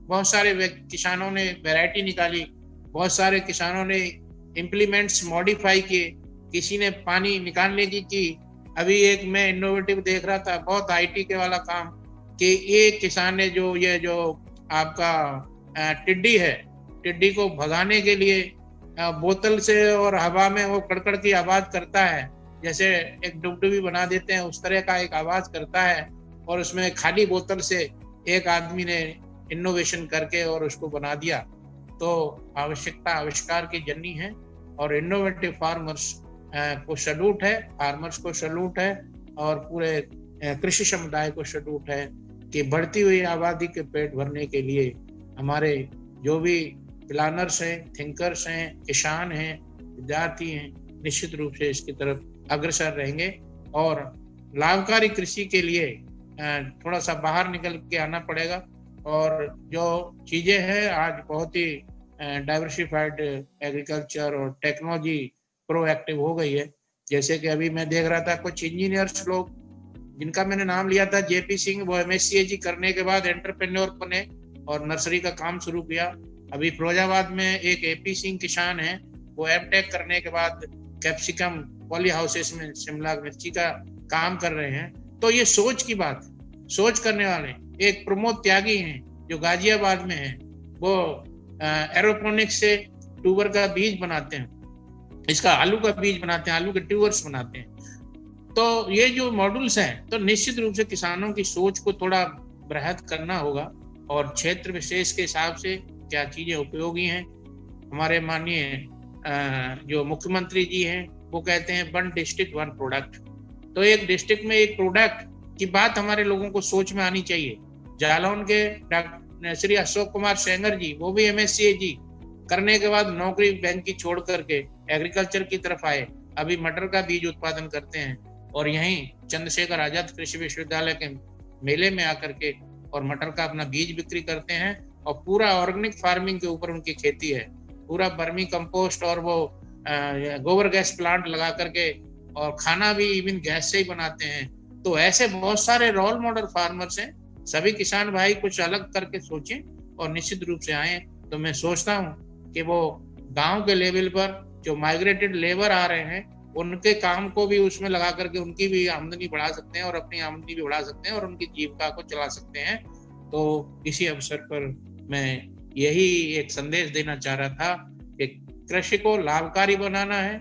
बहुत सारे किसानों ने वैरायटी निकाली, बहुत सारे किसानों ने इम्प्लीमेंट्स मॉडिफाई किए, किसी ने पानी निकालने की। अभी एक मैं इनोवेटिव देख रहा था, बहुत आईटी के वाला काम, कि एक किसान ने जो आपका टिड्डी है, टिड्डी को भगाने के लिए बोतल से और हवा में वो कड़कड़ की आवाज करता है, जैसे एक डुबडुबी बना देते हैं उस तरह का एक आवाज करता है, और उसमें खाली बोतल से एक आदमी ने इनोवेशन करके और उसको बना दिया। तो आवश्यकता आविष्कार की जननी है, और इनोवेटिव फार्मर्स को सैल्यूट है, फार्मर्स को सैल्यूट है, और पूरे कृषि समुदाय को सैल्यूट है कि बढ़ती हुई आबादी के पेट भरने के लिए हमारे जो भी प्लानर्स हैं, थिंकर्स हैं, किसान हैं, विद्यार्थी हैं, निश्चित रूप से इसकी तरफ अग्रसर रहेंगे। और लाभकारी कृषि के लिए थोड़ा सा बाहर निकल के आना पड़ेगा, और जो चीजें हैं आज बहुत ही डाइवर्सिफाइड एग्रीकल्चर और टेक्नोलॉजी प्रोएक्टिव हो गई है। जैसे कि अभी मैं देख रहा था कुछ इंजीनियर्स लोग जिनका मैंने नाम लिया था जेपी सिंह, वो MSCAG करने के बाद एंटरप्रेन्योर बने और नर्सरी का काम शुरू किया। अभी फिरोजाबाद में एक AP सिंह किसान है, वो M.Tech करने के बाद कैप्सिकम पॉली हाउसेस में शिमला मिर्ची का काम कर रहे हैं। तो ये सोच की बात, सोच करने वाले एक प्रमोद त्यागी हैं जो गाजियाबाद में हैं, वो एरोपोनिक्स से ट्यूबर का बीज बनाते हैं, इसका आलू का बीज बनाते हैं, आलू के ट्यूबर्स बनाते हैं। तो ये जो मॉड्यूल्स हैं, तो निश्चित रूप से किसानों की सोच को थोड़ा बृहद करना होगा, और क्षेत्र विशेष के हिसाब से क्या चीजें उपयोगी हैं। हमारे माननीय जो मुख्यमंत्री जी हैं वो कहते हैं 1 डिस्ट्रिक्ट 1 प्रोडक्ट। तो एक डिस्ट्रिक्ट में एक प्रोडक्ट की बात हमारे लोगों को सोच में आनी चाहिए। जालौन के डॉक्टर श्री अशोक कुमार सेंगर जी, वो भी MSCAG करने के बाद नौकरी बैंक की छोड़ करके एग्रीकल्चर की तरफ आए, अभी मटर का बीज उत्पादन करते हैं, और यहीं चंद्रशेखर आजाद कृषि विश्वविद्यालय के मेले में आकर के और मटर का अपना बीज बिक्री करते हैं, और पूरा ऑर्गेनिक फार्मिंग के ऊपर उनकी खेती है, पूरा बर्मी कंपोस्ट और वो गोबर गैस प्लांट लगा करके, और खाना भी इवन गैस से ही बनाते हैं। तो ऐसे बहुत सारे रोल मॉडल फार्मर्स हैं। सभी किसान भाई कुछ अलग करके सोचें और निश्चित रूप से आए। तो मैं सोचता हूँ कि वो गांव के लेवल पर जो माइग्रेटेड लेबर आ रहे हैं, उनके काम को भी उसमें लगा करके उनकी भी आमदनी बढ़ा सकते हैं, और अपनी आमदनी भी बढ़ा सकते हैं, और उनकी जीविका को चला सकते हैं। तो इसी अवसर पर मैं यही एक संदेश देना चाह रहा था कि कृषि को लाभकारी बनाना है,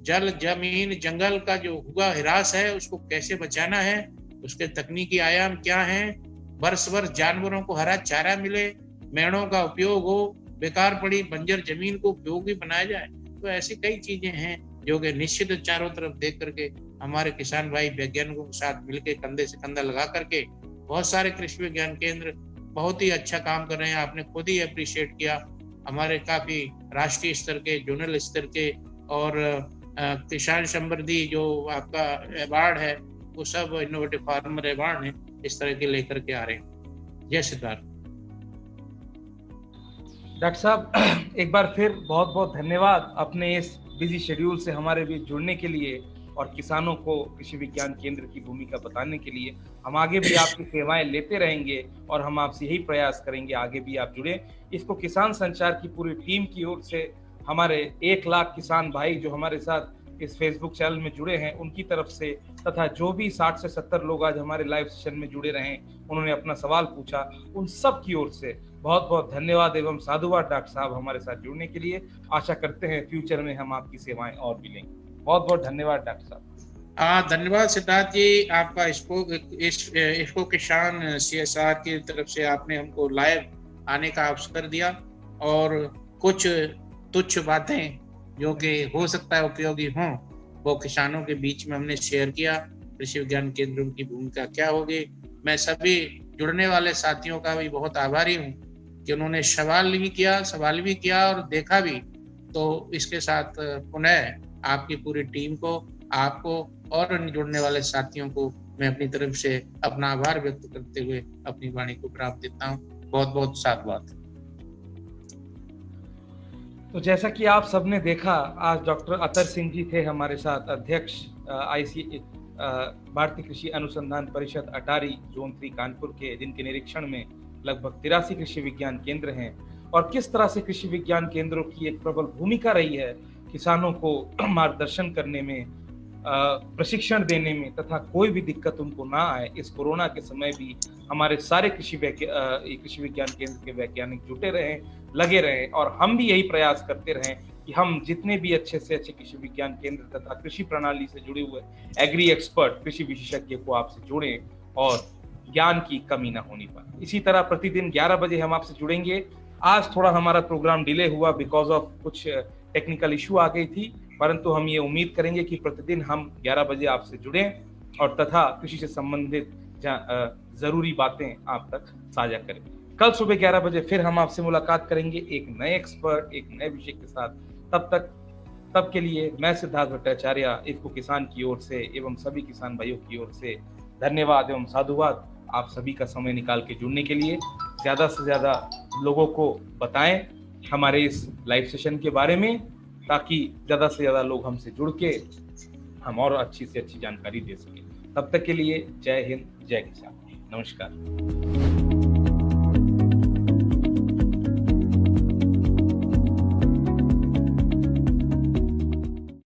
जल जमीन जंगल का जो हुआ हिरास है उसको कैसे बचाना है, उसके तकनीकी आयाम क्या हैं, वर्ष वर्ष जानवरों को हरा चारा मिले, मेड़ों का उपयोग हो, बेकार पड़ी बंजर जमीन को उपयोगी बनाया जाए। तो ऐसी कई चीजें हैं जो कि निश्चित चारों तरफ देख करके हमारे किसान भाई वैज्ञानिकों के साथ मिलकर कंधे से कंधा लगा करके बहुत सारे कृषि विज्ञान केंद्र बहुत ही अच्छा काम कर रहे हैं। आपने खुद ही अप्रिशिएट किया, हमारे काफी राष्ट्रीय स्तर के, जोनल स्तर के, और किसान समृद्धि जो आपका अवार्ड है वो सब इनोवेटिव फार्मर अवार्ड है, इस तरह के लेकर के आ रहे हैं। जय सिद्धार्थ। डॉक्टर साहब एक बार फिर बहुत बहुत धन्यवाद अपने इस बिजी शेड्यूल से हमारे बीच जुड़ने के लिए और किसानों को कृषि विज्ञान केंद्र की भूमिका बताने के लिए। हम आगे भी आपकी सेवाएं लेते रहेंगे और हम आपसे यही प्रयास करेंगे आगे भी आप जुड़े। इसको किसान संचार की पूरी टीम की ओर से हमारे 1 लाख किसान भाई जो हमारे साथ इस फेसबुक चैनल में जुड़े हैं उनकी तरफ से, तथा जो भी 60 से 70 लोग आज हमारे लाइव सेशन में जुड़े रहे, उन्होंने अपना सवाल पूछा, उन सब की ओर से बहुत बहुत धन्यवाद एवं साधुवाद डॉक्टर साहब हमारे साथ जुड़ने के लिए। आशा करते हैं फ्यूचर में हम आपकी सेवाएं और भी लेंगे। बहुत बहुत धन्यवाद डॉक्टर साहब। धन्यवाद सिद्धार्थ जी, आपका इसको किसान CSR की तरफ से आपने हमको लाइव आने का अवसर दिया, और कुछ तुच्छ बातें जो कि हो सकता है उपयोगी हों वो किसानों के बीच में हमने शेयर किया। कृषि विज्ञान केंद्रों की भूमिका क्या होगी। मैं सभी जुड़ने वाले साथियों का भी बहुत आभारी हूँ कि उन्होंने सवाल भी किया और देखा भी। तो इसके साथ पुनः आपकी पूरी टीम को, आपको और जुड़ने वाले साथियों को मैं अपनी तरफ से अपना आभार व्यक्त करते हुए अपनी वाणी को विराम देता हूँ। बहुत बहुत साधुवाद। तो जैसा कि आप सबने देखा, आज डॉक्टर अतर सिंह जी थे हमारे साथ, अध्यक्ष भारतीय कृषि अनुसंधान परिषद अटारी जोन 3 कानपुर के, जिनके निरीक्षण में लगभग 83 कृषि विज्ञान केंद्र हैं, और किस तरह से कृषि विज्ञान केंद्रों की एक प्रबल भूमिका रही है किसानों को मार्गदर्शन करने में, प्रशिक्षण देने में, तथा कोई भी दिक्कत उनको ना आए। इस कोरोना के समय भी हमारे सारे कृषि विज्ञान केंद्र के वैज्ञानिक जुटे रहे, लगे रहे, और हम भी यही प्रयास करते रहे कि हम जितने भी अच्छे से अच्छे कृषि विज्ञान केंद्र तथा कृषि प्रणाली से जुड़े हुए एग्री एक्सपर्ट, कृषि विशेषज्ञ को आपसे जुड़ें और ज्ञान की कमी ना होने पाए। इसी तरह प्रतिदिन 11 बजे हम आपसे जुड़ेंगे। आज थोड़ा हमारा प्रोग्राम डिले हुआ बिकॉज ऑफ कुछ टेक्निकल इशू आ गई थी, परंतु हम ये उम्मीद करेंगे कि प्रतिदिन हम 11 बजे आपसे जुड़ें और तथा कृषि से संबंधित जरूरी बातें आप तक साझा करें। कल सुबह 11 बजे फिर हम आपसे मुलाकात करेंगे एक नए एक्सपर्ट, एक नए विषय के साथ। तब के लिए मैं सिद्धार्थ भट्टाचार्य, इफ्को किसान की ओर से एवं सभी किसान भाइयों की ओर से धन्यवाद एवं साधुवाद। आप सभी का समय निकाल के जुड़ने के लिए ज्यादा से ज्यादा लोगों को बताएं हमारे इस लाइव सेशन के बारे में, ताकि ज्यादा से ज्यादा लोग हमसे जुड़ के हम और अच्छी से अच्छी जानकारी दे सकें। तब तक के लिए जय हिंद, जय किसान, नमस्कार।